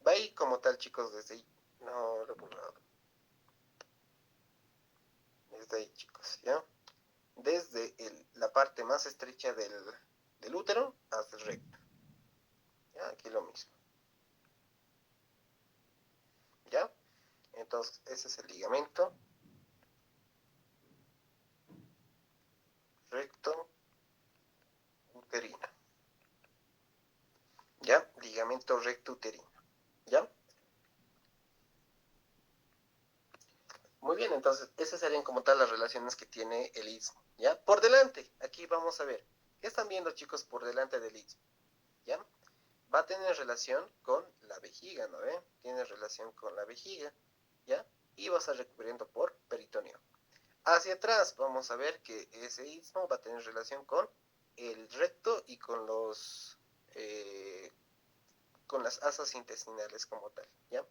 va a ir como tal, chicos, desde ahí. No, lo he borrado. Desde ahí, chicos, ¿ya? Desde la parte más estrecha del útero hasta el recto. ¿Ya? Aquí lo mismo. ¿Ya? Entonces, ese es el ligamento recto uterino. ¿Ya? Ligamento recto uterino. ¿Ya? Muy bien, entonces, esas serían como tal las relaciones que tiene el istmo. ¿Ya? Por delante, aquí vamos a ver. ¿Qué están viendo, chicos, por delante del istmo? ¿Ya? Va a tener relación con la vejiga, ¿no ve? Tiene relación con la vejiga, ¿ya? Y va a estar recubriendo por peritoneo. Hacia atrás vamos a ver que ese istmo va a tener relación con el recto y con las asas intestinales como tal, ¿ya?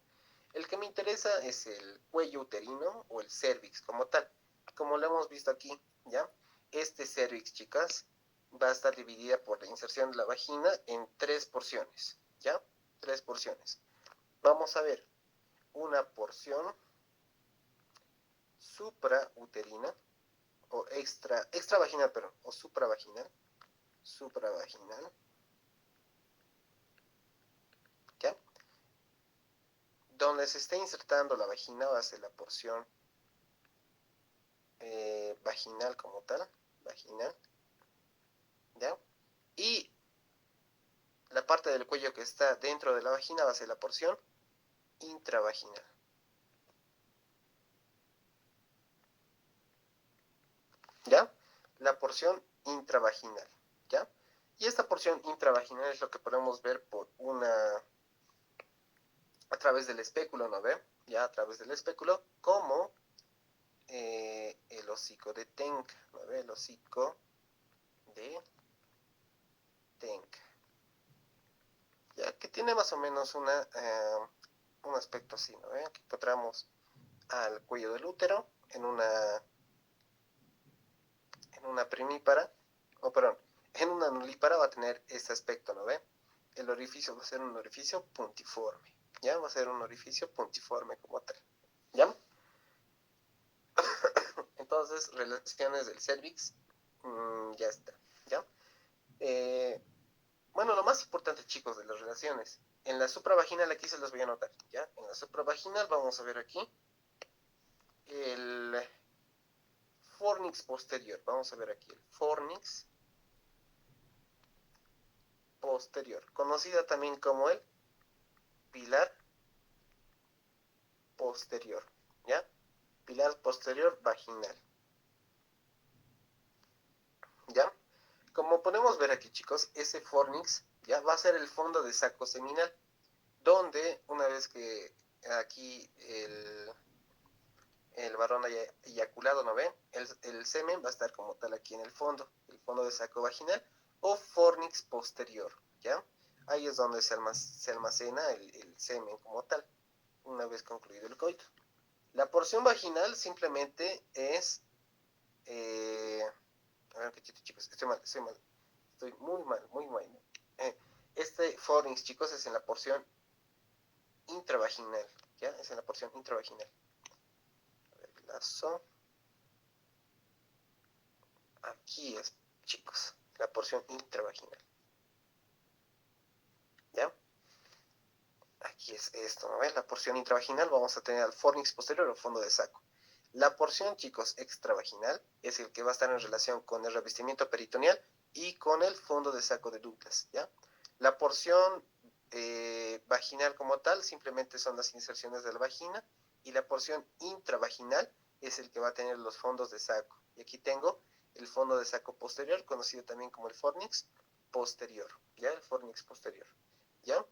El que me interesa es el cuello uterino o el cérvix como tal. Como lo hemos visto aquí, ¿ya? Este cérvix, chicas, va a estar dividida por la inserción de la vagina en tres porciones, ¿ya? Tres porciones. Vamos a ver una porción suprauterina o extravaginal, perdón, o supravaginal, ¿ya? Donde se está insertando la vagina va a ser la porción vaginal como tal, vaginal, ¿ya? Y la parte del cuello que está dentro de la vagina va a ser la porción intravaginal, ¿ya? La porción intravaginal, ¿ya? Y esta porción intravaginal es lo que podemos ver a través del espéculo, ¿no ve? Ya a través del espéculo, como el hocico de Tenca, ¿no ve? El hocico de tiene más o menos un aspecto así, ¿no? Aquí encontramos al cuello del útero en una primípara, en una nulípara va a tener este aspecto, ¿no ve? El orificio va a ser un orificio puntiforme, ¿ya? Va a ser un orificio puntiforme como tal, ¿ya? Entonces, relaciones del cervix, ya está, ¿ya? Bueno, lo más importante, chicos, de las relaciones. En la supravaginal, aquí se los voy a anotar, ¿ya? En la supravaginal vamos a ver aquí el fornix posterior. Vamos a ver aquí el fornix posterior, conocida también como el pilar posterior, ¿ya? Pilar posterior vaginal, ¿ya? Como podemos ver aquí, chicos, ese fornix ya va a ser el fondo de saco seminal, donde una vez que aquí el varón haya eyaculado, ¿no ven? El semen va a estar como tal aquí en el fondo de saco vaginal o fornix posterior, ¿ya? Ahí es donde se almacena el semen como tal, una vez concluido el coito. La porción vaginal simplemente es... a ver, chicos, estoy mal. Estoy muy mal. Este fornix, chicos, es en la porción intravaginal, ¿ya? Es en la porción intravaginal. A ver, lazo. Aquí es, chicos, la porción intravaginal, ¿ya? Aquí es esto, ¿no ven? La porción intravaginal vamos a tener al fornix posterior o fondo de saco. La porción, chicos, extravaginal es el que va a estar en relación con el revestimiento peritoneal y con el fondo de saco de Douglas, ¿ya? La porción vaginal como tal simplemente son las inserciones de la vagina y la porción intravaginal es el que va a tener los fondos de saco. Y aquí tengo el fondo de saco posterior, conocido también como el fornix posterior, ¿ya? El fornix posterior, ¿ya?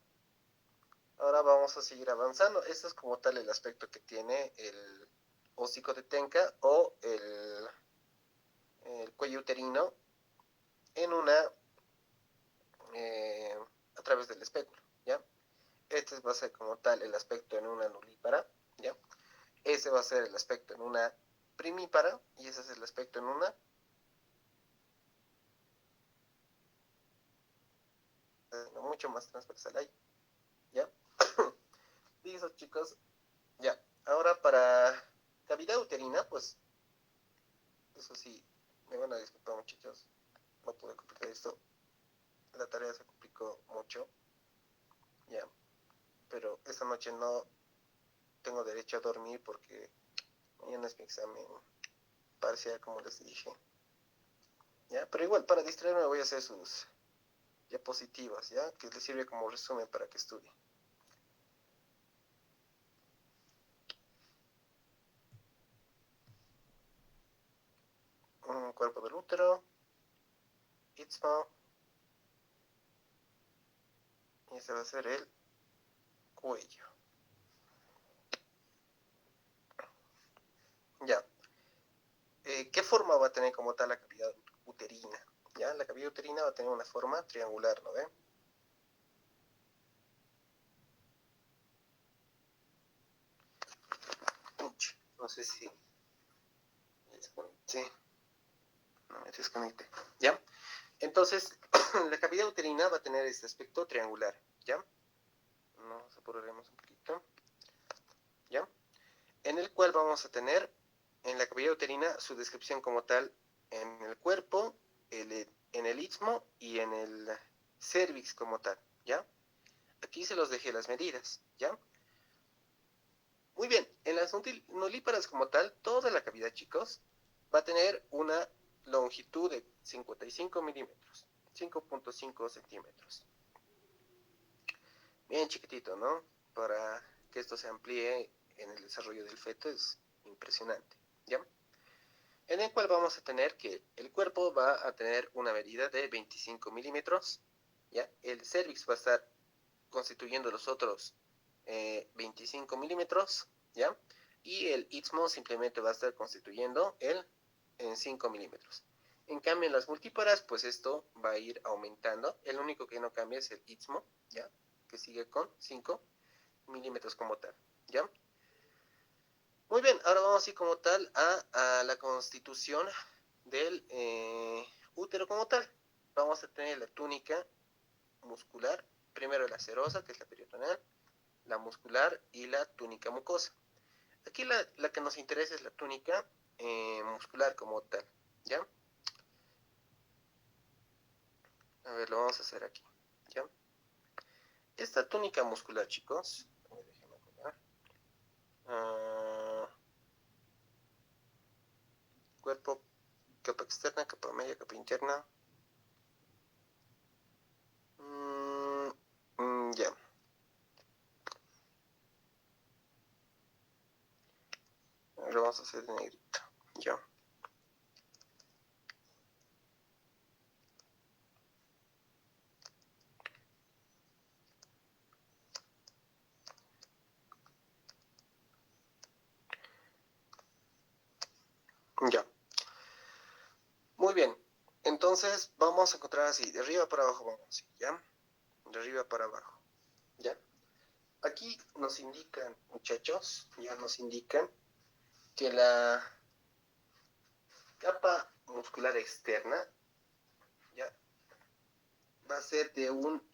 Ahora vamos a seguir avanzando. Esto es como tal el aspecto que tiene el hocico de Tenca o el cuello uterino en a través del espéculo, ¿ya? Este va a ser como tal el aspecto en una nulípara, ¿ya? Ese va a ser el aspecto en una primípara y ese es el aspecto en una mucho más transversal ahí, ¿ya? Listo, chicos, ya. Ahora para cavidad uterina, pues eso sí, me van a disculpar, muchachos, no pude complicar esto, la tarea se complicó mucho, ya, pero esta noche no tengo derecho a dormir porque mañana es mi examen parcial, como les dije, ya, pero igual para distraerme voy a hacer sus diapositivas, ya, que les sirve como resumen para que estudien. Un cuerpo del útero, istmo, y ese va a ser el cuello. Ya. ¿Qué forma va a tener como tal la cavidad uterina? ¿Ya? La cavidad uterina va a tener una forma triangular, ¿no ven? No sé si sí, no me desconecte. ¿Ya? Entonces, la cavidad uterina va a tener este aspecto triangular, ¿ya? Nos apuraremos un poquito, ¿ya? En el cual vamos a tener en la cavidad uterina su descripción como tal en el cuerpo, en el istmo y en el cervix como tal, ¿ya? Aquí se los dejé las medidas, ¿ya? Muy bien, en las nulíparas como tal, toda la cavidad, chicos, va a tener una longitud de 55 milímetros, 5.5 centímetros. Bien chiquitito, ¿no? Para que esto se amplíe en el desarrollo del feto es impresionante, ¿ya? En el cual vamos a tener que el cuerpo va a tener una medida de 25 milímetros, ¿ya? El cervix va a estar constituyendo los otros 25 milímetros, ¿ya? Y el istmo simplemente va a estar constituyendo en 5 milímetros. En cambio, en las multíparas, pues esto va a ir aumentando. El único que no cambia es el istmo, ¿ya? Que que sigue con 5 milímetros como tal, ¿ya? Muy bien, ahora vamos a ir como tal a la constitución del útero como tal. Vamos a tener la túnica muscular, primero la serosa, que es la peritoneal, la muscular y la túnica mucosa. Aquí la que nos interesa es la túnica muscular como tal, ¿ya? A ver, lo vamos a hacer aquí, ¿ya? Esta túnica muscular, chicos, déjenme acordar. Cuerpo, capa externa, capa media, capa interna. Ya. Lo vamos a hacer de negrito, ya. Ya. Muy bien. Entonces vamos a encontrar así, de arriba para abajo vamos así, ¿ya? De arriba para abajo, ¿ya? Aquí nos indican, muchachos, ya nos indican que la capa muscular externa, ¿ya? Va a ser de un...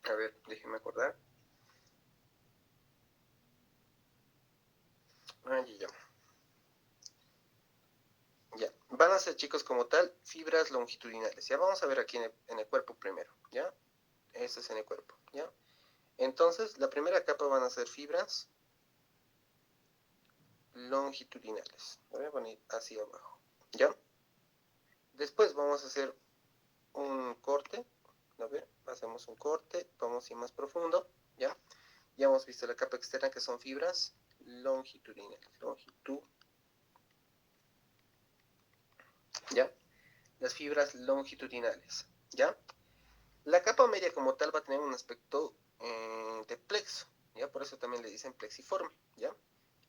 a ver, déjenme acordar. Ya. Ya, van a ser, chicos, como tal, fibras longitudinales. Ya vamos a ver aquí en el cuerpo primero, ¿ya? Este es en el cuerpo, ¿ya? Entonces, la primera capa van a ser fibras longitudinales. Voy a poner hacia abajo, ¿ya? Después vamos a hacer un corte, a ver, hacemos un corte, vamos a ir más profundo, ¿ya? Ya hemos visto la capa externa que son fibras longitudinales, ¿ya? Las fibras longitudinales, ¿ya? La capa media como tal va a tener un aspecto de plexo, ¿ya? Por eso también le dicen plexiforme, ¿ya?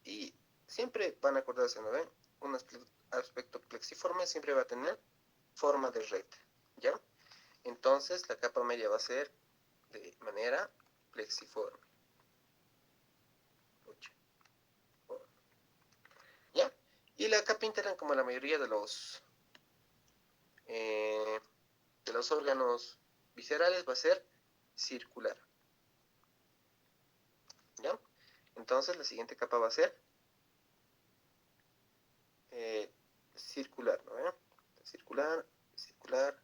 Y siempre van a acordarse, ¿no ven? Un aspecto plexiforme siempre va a tener forma de red, ¿ya? Entonces la capa media va a ser de manera plexiforme, ¿ya? Y la capa interna, como la mayoría de los órganos viscerales, va a ser circular, ¿ya? Entonces la siguiente capa va a ser circular, ¿no? Circular, circular.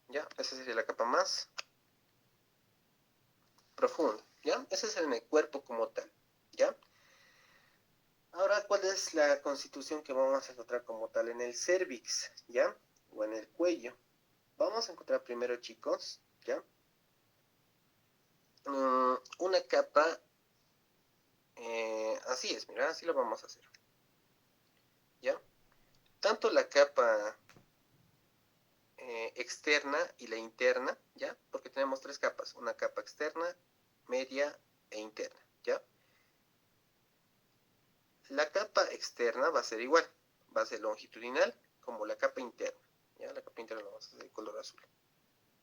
¿Ya? Esa sería la capa más profunda, ¿ya? Ese es en el cuerpo como tal, ¿ya? Ahora, ¿cuál es la constitución que vamos a encontrar como tal en el cérvix, ¿ya? O en el cuello. Vamos a encontrar primero, chicos, ¿ya? Una capa, así es, mira, así lo vamos a hacer, ¿ya? Tanto la capa externa y la interna, ¿ya? Porque tenemos tres capas, una capa externa, media e interna, ¿ya? La capa externa va a ser igual, va a ser longitudinal como la capa interna, ¿ya? La capa interna la vamos a hacer de color azul,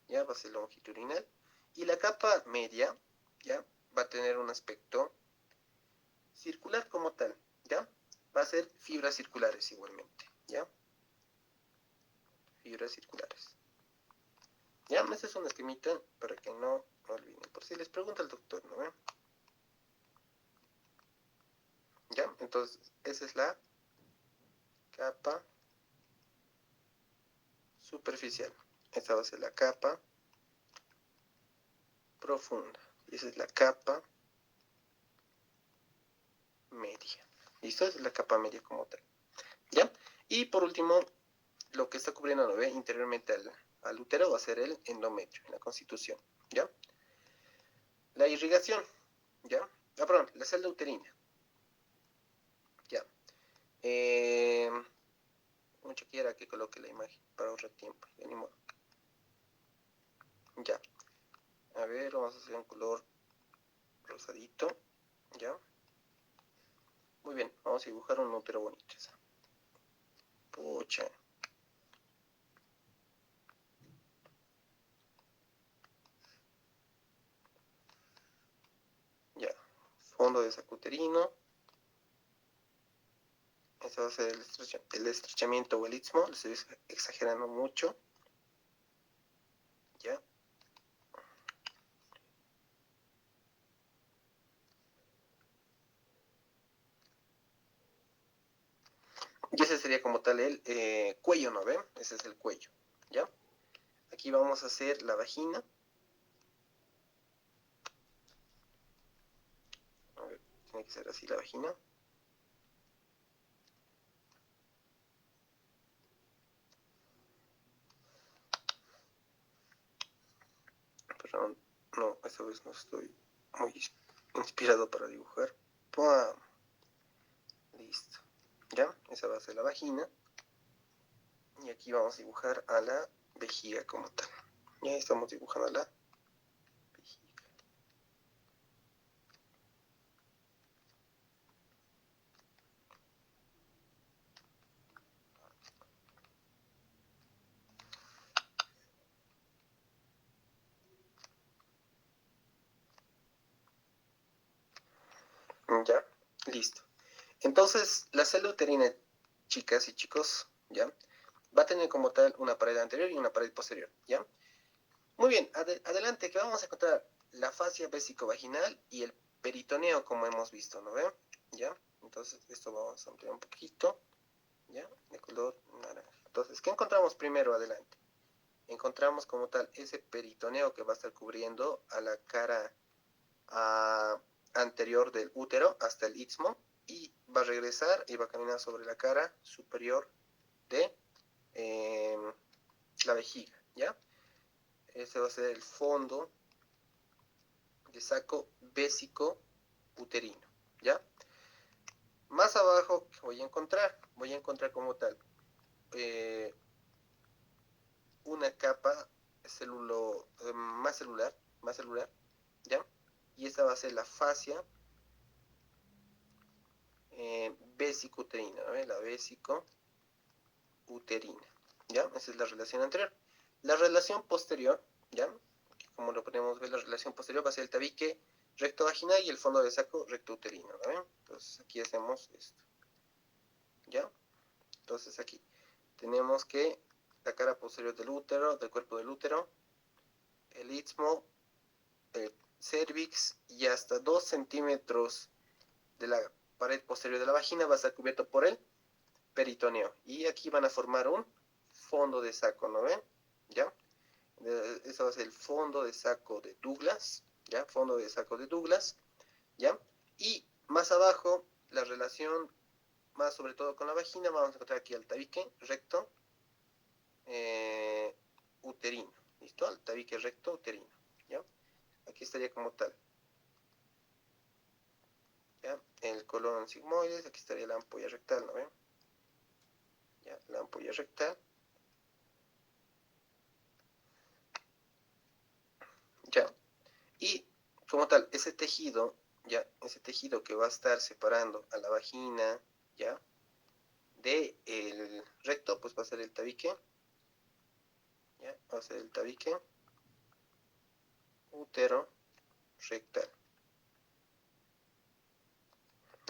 ¿ya? Va a ser longitudinal. Y la capa media, ¿ya? Va a tener un aspecto circular como tal, ¿ya? Va a ser fibras circulares igualmente, ¿ya? Fibras circulares. Ya, ese es un esquemita para que no olviden. Por si les pregunta el doctor, ¿no? Ya, entonces esa es la capa superficial. Esta va a ser la capa profunda. Y esa es la capa media. ¿Listo? Esa es la capa media como tal. ¿Ya? Y por último, lo que está cubriendo, ¿no ve? Interiormente al útero va a ser el endometrio, en la constitución. ¿Ya? La irrigación. ¿Ya? Ah, perdón, la celda uterina. ¿Ya? Mucho quiera que coloque la imagen para ahorrar tiempo. Ya ni modo. Ya. A ver, vamos a hacer un color rosadito. ¿Ya? Muy bien, vamos a dibujar un útero bonito. Pucha. fondo de saco uterino. Ese va a ser el estrechamiento o el istmo. Lo estoy exagerando mucho. ¿Ya? Y ese sería como tal el cuello, ¿no ven? Ese es el cuello, ¿ya? Aquí vamos a hacer la vagina. A ver, tiene que ser así la vagina. Perdón, no, esta vez no estoy muy inspirado para dibujar. ¡Pum! Listo. ¿Ya? Esa va a ser la vagina. Y aquí vamos a dibujar a la vejiga como tal. Ya estamos dibujando a la vejiga. Ya, listo. Entonces, la célula uterina, chicas y chicos, ¿ya? Va a tener como tal una pared anterior y una pared posterior, ¿ya? Muy bien, adelante, que vamos a encontrar la fascia vésico-vaginal y el peritoneo, como hemos visto, ¿no ven? ¿Ya? Entonces, esto vamos a ampliar un poquito, ¿ya? De color naranja. Entonces, ¿qué encontramos primero adelante? Encontramos como tal ese peritoneo que va a estar cubriendo a la cara anterior del útero hasta el istmo y va a regresar y va a caminar sobre la cara superior de la vejiga, ¿ya? Ese va a ser el fondo de saco vésico uterino, ¿ya? Más abajo, ¿qué voy a encontrar? Voy a encontrar como tal una capa más celular, ¿ya? Y esta va a ser la fascia vésico-uterina, ¿no? La vésico-uterina, ¿ya? Esa es la relación anterior. La relación posterior, ¿ya? Como lo podemos ver, la relación posterior va a ser el tabique recto vaginal y el fondo de saco recto uterino, ¿no? Entonces aquí hacemos esto, ¿ya? Entonces aquí tenemos que la cara posterior del útero, del cuerpo del útero, el istmo, el cervix y hasta 2 centímetros de la pared posterior de la vagina va a estar cubierto por el peritoneo. Y aquí van a formar un fondo de saco, ¿no ven? ¿Ya? Eso va a ser el fondo de saco de Douglas, ¿ya? Fondo de saco de Douglas, ¿ya? Y más abajo, la relación más sobre todo con la vagina, vamos a encontrar aquí el tabique recto uterino, ¿listo? El tabique recto uterino, ¿ya? Aquí estaría como tal, ¿ya? El colon sigmoides, aquí estaría la ampolla rectal, ¿no ven? ¿Ya? La ampolla rectal, ¿ya? Y como tal, ese tejido, ¿ya? Ese tejido que va a estar separando a la vagina, ¿ya? De el recto, pues va a ser el tabique, ¿ya? Va a ser el tabique útero rectal,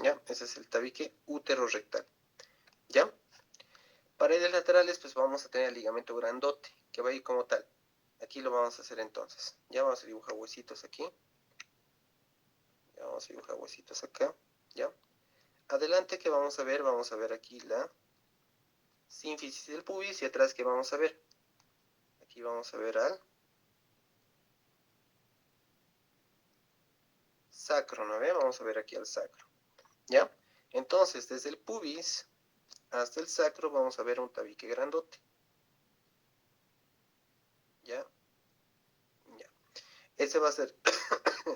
¿ya? Ese es el tabique útero rectal, ¿ya? Paredes laterales, pues vamos a tener el ligamento grandote, que va a ir como tal. Aquí lo vamos a hacer entonces. Ya vamos a dibujar huesitos aquí. Ya vamos a dibujar huesitos acá, ¿ya? Adelante, que vamos a ver? Vamos a ver aquí la sínfisis del pubis y atrás, ¿qué vamos a ver? Aquí vamos a ver al sacro, ¿no ve? Vamos a ver aquí al sacro, ¿ya? Entonces, desde el pubis hasta el sacro vamos a ver un tabique grandote, ¿ya? Ya. Ese va a ser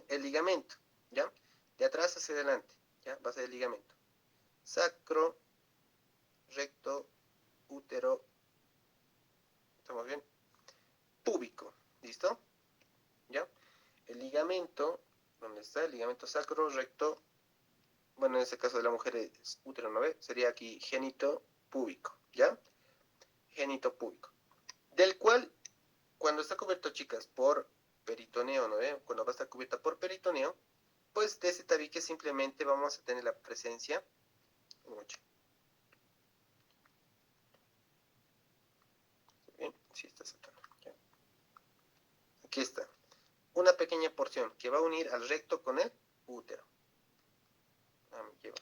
el ligamento, ¿ya? De atrás hacia adelante, ¿ya? Va a ser el ligamento. Sacro, recto, útero, ¿estamos bien? Púbico, ¿listo? ¿Ya? El ligamento, ¿dónde está? El ligamento sacro, recto, bueno, en este caso de la mujer es útero, ¿no ve? Sería aquí génito púbico, ¿ya? Génito púbico. Del cual, cuando está cubierto, chicas, por peritoneo, ¿no ve? Cuando va a estar cubierta por peritoneo, pues Después de este tabique simplemente vamos a tener la presencia, bien, sí está sacando. Aquí está, una pequeña porción que va a unir al recto con el útero. Me lleva.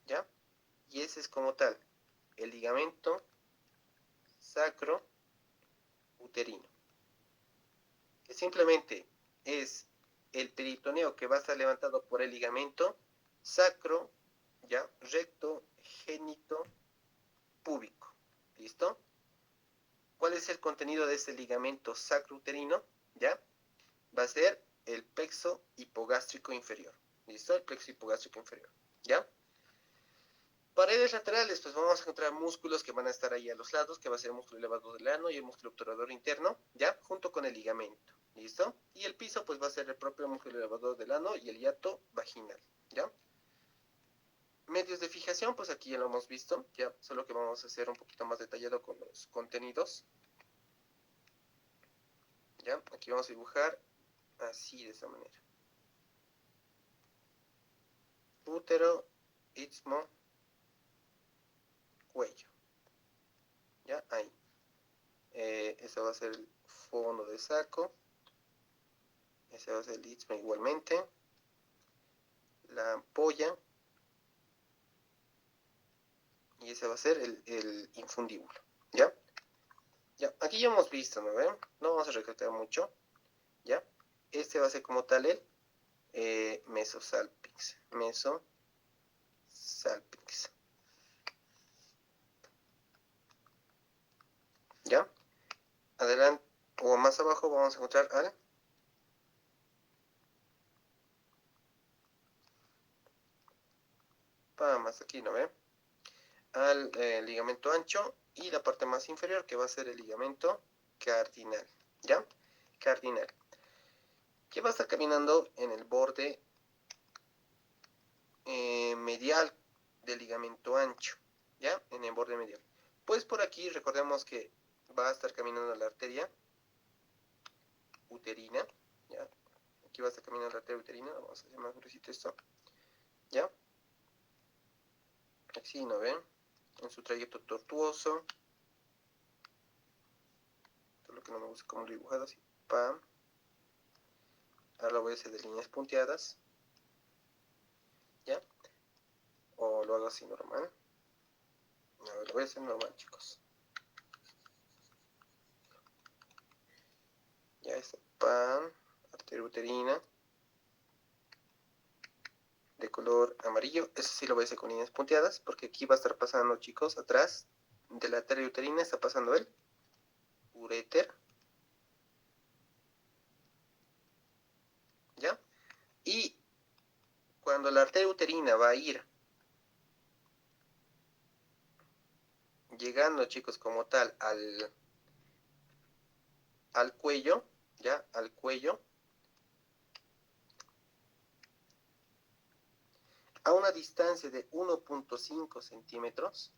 ¿Ya? Y ese es como tal el ligamento sacro uterino, que simplemente es el peritoneo que va a estar levantado por el ligamento sacro, ya, recto, génito, púbico. ¿Listo? ¿Cuál es el contenido de este ligamento sacrouterino? ¿Ya? Va a ser el plexo hipogástrico inferior. ¿Listo? El plexo hipogástrico inferior. ¿Ya? Paredes laterales, pues vamos a encontrar músculos que van a estar ahí a los lados, que va a ser el músculo elevador del ano y el músculo obturador interno, ¿ya? Junto con el ligamento. ¿Listo? Y el piso, pues va a ser el propio músculo elevador del ano y el hiato vaginal. ¿Ya? Medios de fijación, pues aquí ya lo hemos visto, ya, solo que vamos a hacer un poquito más detallado con los contenidos. ¿Ya? Aquí vamos a dibujar así, de esa manera. Útero, istmo, cuello. ¿Ya? Ahí. Ese va a ser el fondo de saco. Ese va a ser el istmo igualmente. La ampolla. Y ese va a ser el infundíbulo. ¿Ya? Ya, aquí ya hemos visto, ¿no ven? No vamos a recalcar mucho. ¿Ya? Este va a ser como tal el mesosalpinx. Mesosalpinx. ¿Ya? Adelante o más abajo vamos a encontrar al más aquí, ¿no ven? Al ligamento ancho y la parte más inferior que va a ser el ligamento cardinal. ¿Ya? Cardinal. Que va a estar caminando en el borde medial del ligamento ancho. ¿Ya? En el borde medial. Pues por aquí recordemos que va a estar caminando la arteria uterina. ¿Ya? Aquí va a estar caminando la arteria uterina. Vamos a hacer más gruesito esto. ¿Ya? Así, ¿no ven? En su trayecto tortuoso. Esto es lo que no me gusta como lo he dibujado así. Pam. Ahora lo voy a hacer de líneas punteadas. ¿Ya? O lo hago así normal. A ver, lo voy a hacer normal, chicos. Ya está. Pam. Arteria uterina. De color amarillo. Eso sí lo voy a hacer con líneas punteadas. Porque aquí va a estar pasando, chicos, atrás de la arteria uterina está pasando el uréter. ¿Ya? Y cuando la arteria uterina va a ir llegando, chicos, como tal al cuello, ¿ya? Al cuello, a una distancia de 1.5 centímetros,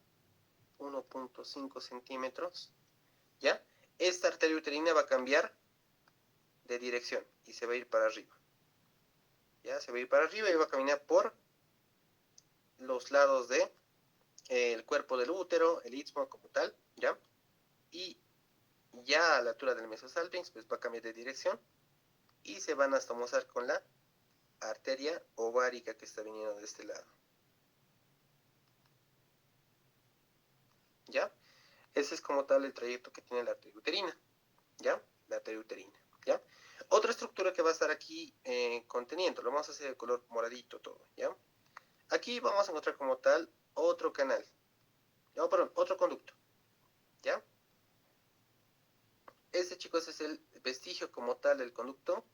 1.5 centímetros, ¿ya? Esta arteria uterina va a cambiar de dirección y se va a ir para arriba, ¿ya? Se va a ir para arriba y va a caminar por los lados de el cuerpo del útero, el istmo como tal, ¿ya? Y ya a la altura del mesosalpinx, pues va a cambiar de dirección y se van a estomosar con la arteria ovárica que está viniendo de este lado. ¿Ya? Ese es como tal el trayecto que tiene la arteria uterina. ¿Ya? La arteria uterina. ¿Ya? Otra estructura que va a estar aquí conteniendo, lo vamos a hacer de color moradito todo. ¿Ya? Aquí vamos a encontrar como tal otro canal. No, perdón, otro conducto. ¿Ya? Este, chicos, es el vestigio como tal del conducto.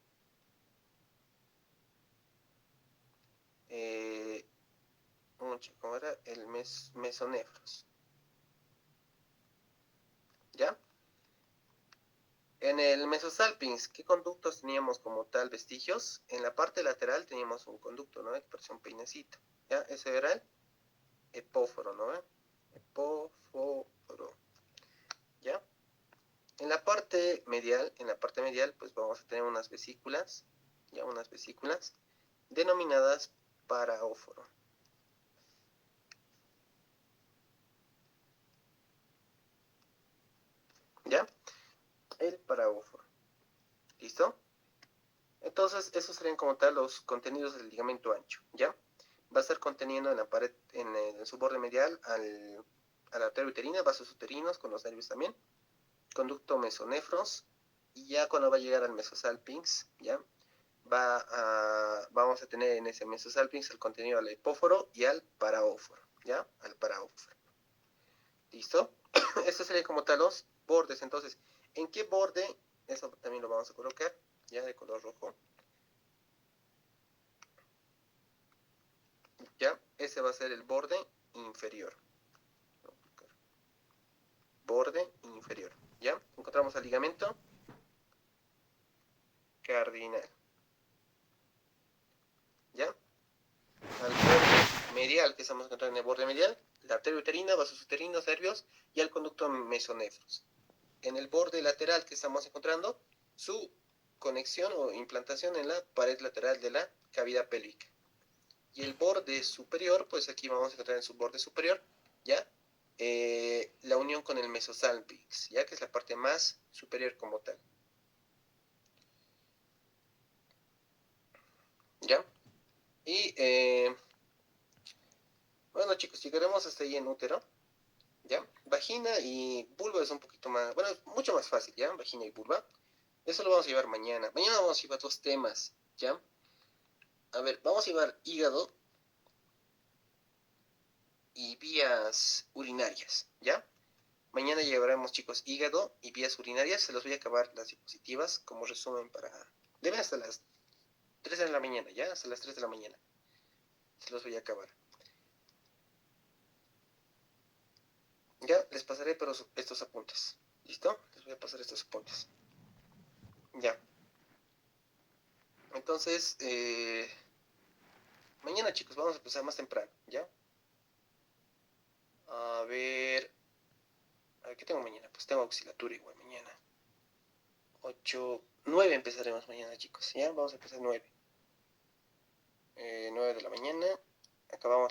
¿Cómo era? El mesonefros. ¿Ya? En el mesosalpinx, ¿qué conductos teníamos como tal vestigios? En la parte lateral teníamos un conducto, ¿no? Que parecía un peinecito. ¿Ya? Ese era el epóforo, ¿no? Epóforo. ¿Ya? En la parte medial, pues vamos a tener unas vesículas, ya unas vesículas, denominadas paraóforo. ¿Ya? El paraóforo. ¿Listo? Entonces, esos serían como tal los contenidos del ligamento ancho, ¿ya? Va a estar conteniendo en la pared, en su borde medial, a la arteria uterina, vasos uterinos con los nervios también, conducto mesonefros, y ya cuando va a llegar al mesosalpinx, ¿ya? Vamos a tener en ese mesosalpinx el contenido al hipóforo y al paraóforo, ¿ya? Al paraóforo. ¿Listo? Estos serían como tal los bordes. Entonces, ¿en qué borde? Eso también lo vamos a colocar, ya de color rojo. ¿Ya? Ese va a ser el borde inferior. Borde inferior. ¿Ya? Encontramos el ligamento cardinal. ¿Ya? Al borde medial que estamos encontrando en el borde medial, la arteria uterina, vasos uterinos, nervios y el conducto mesonefros. En el borde lateral que estamos encontrando, su conexión o implantación en la pared lateral de la cavidad pélvica. Y el borde superior, pues aquí vamos a encontrar en su borde superior, ¿ya? La unión con el mesosalpinx, ya que es la parte más superior como tal. ¿Ya? Y bueno, chicos, llegaremos hasta ahí en útero, ¿ya? Vagina y vulva es un poquito más, bueno, es mucho más fácil, ¿ya? Vagina y vulva. Eso lo vamos a llevar mañana. Mañana vamos a llevar dos temas, ¿ya? A ver, vamos a llevar hígado y vías urinarias, ¿ya? Mañana llevaremos, chicos, hígado y vías urinarias. Se los voy a acabar las diapositivas como resumen para... Deben hasta las 3 de la mañana, ¿ya? Hasta las 3 de la mañana. Se los voy a acabar. Ya, les pasaré pero estos apuntes. ¿Listo? Les voy a pasar estos apuntes. Ya. Entonces, mañana, chicos, vamos a empezar más temprano, ¿ya? A ver, ¿qué tengo mañana? Pues tengo auxilatura igual mañana. 8, 9 empezaremos mañana, chicos, ¿ya? Vamos a empezar 9. 9 de la mañana. Acabamos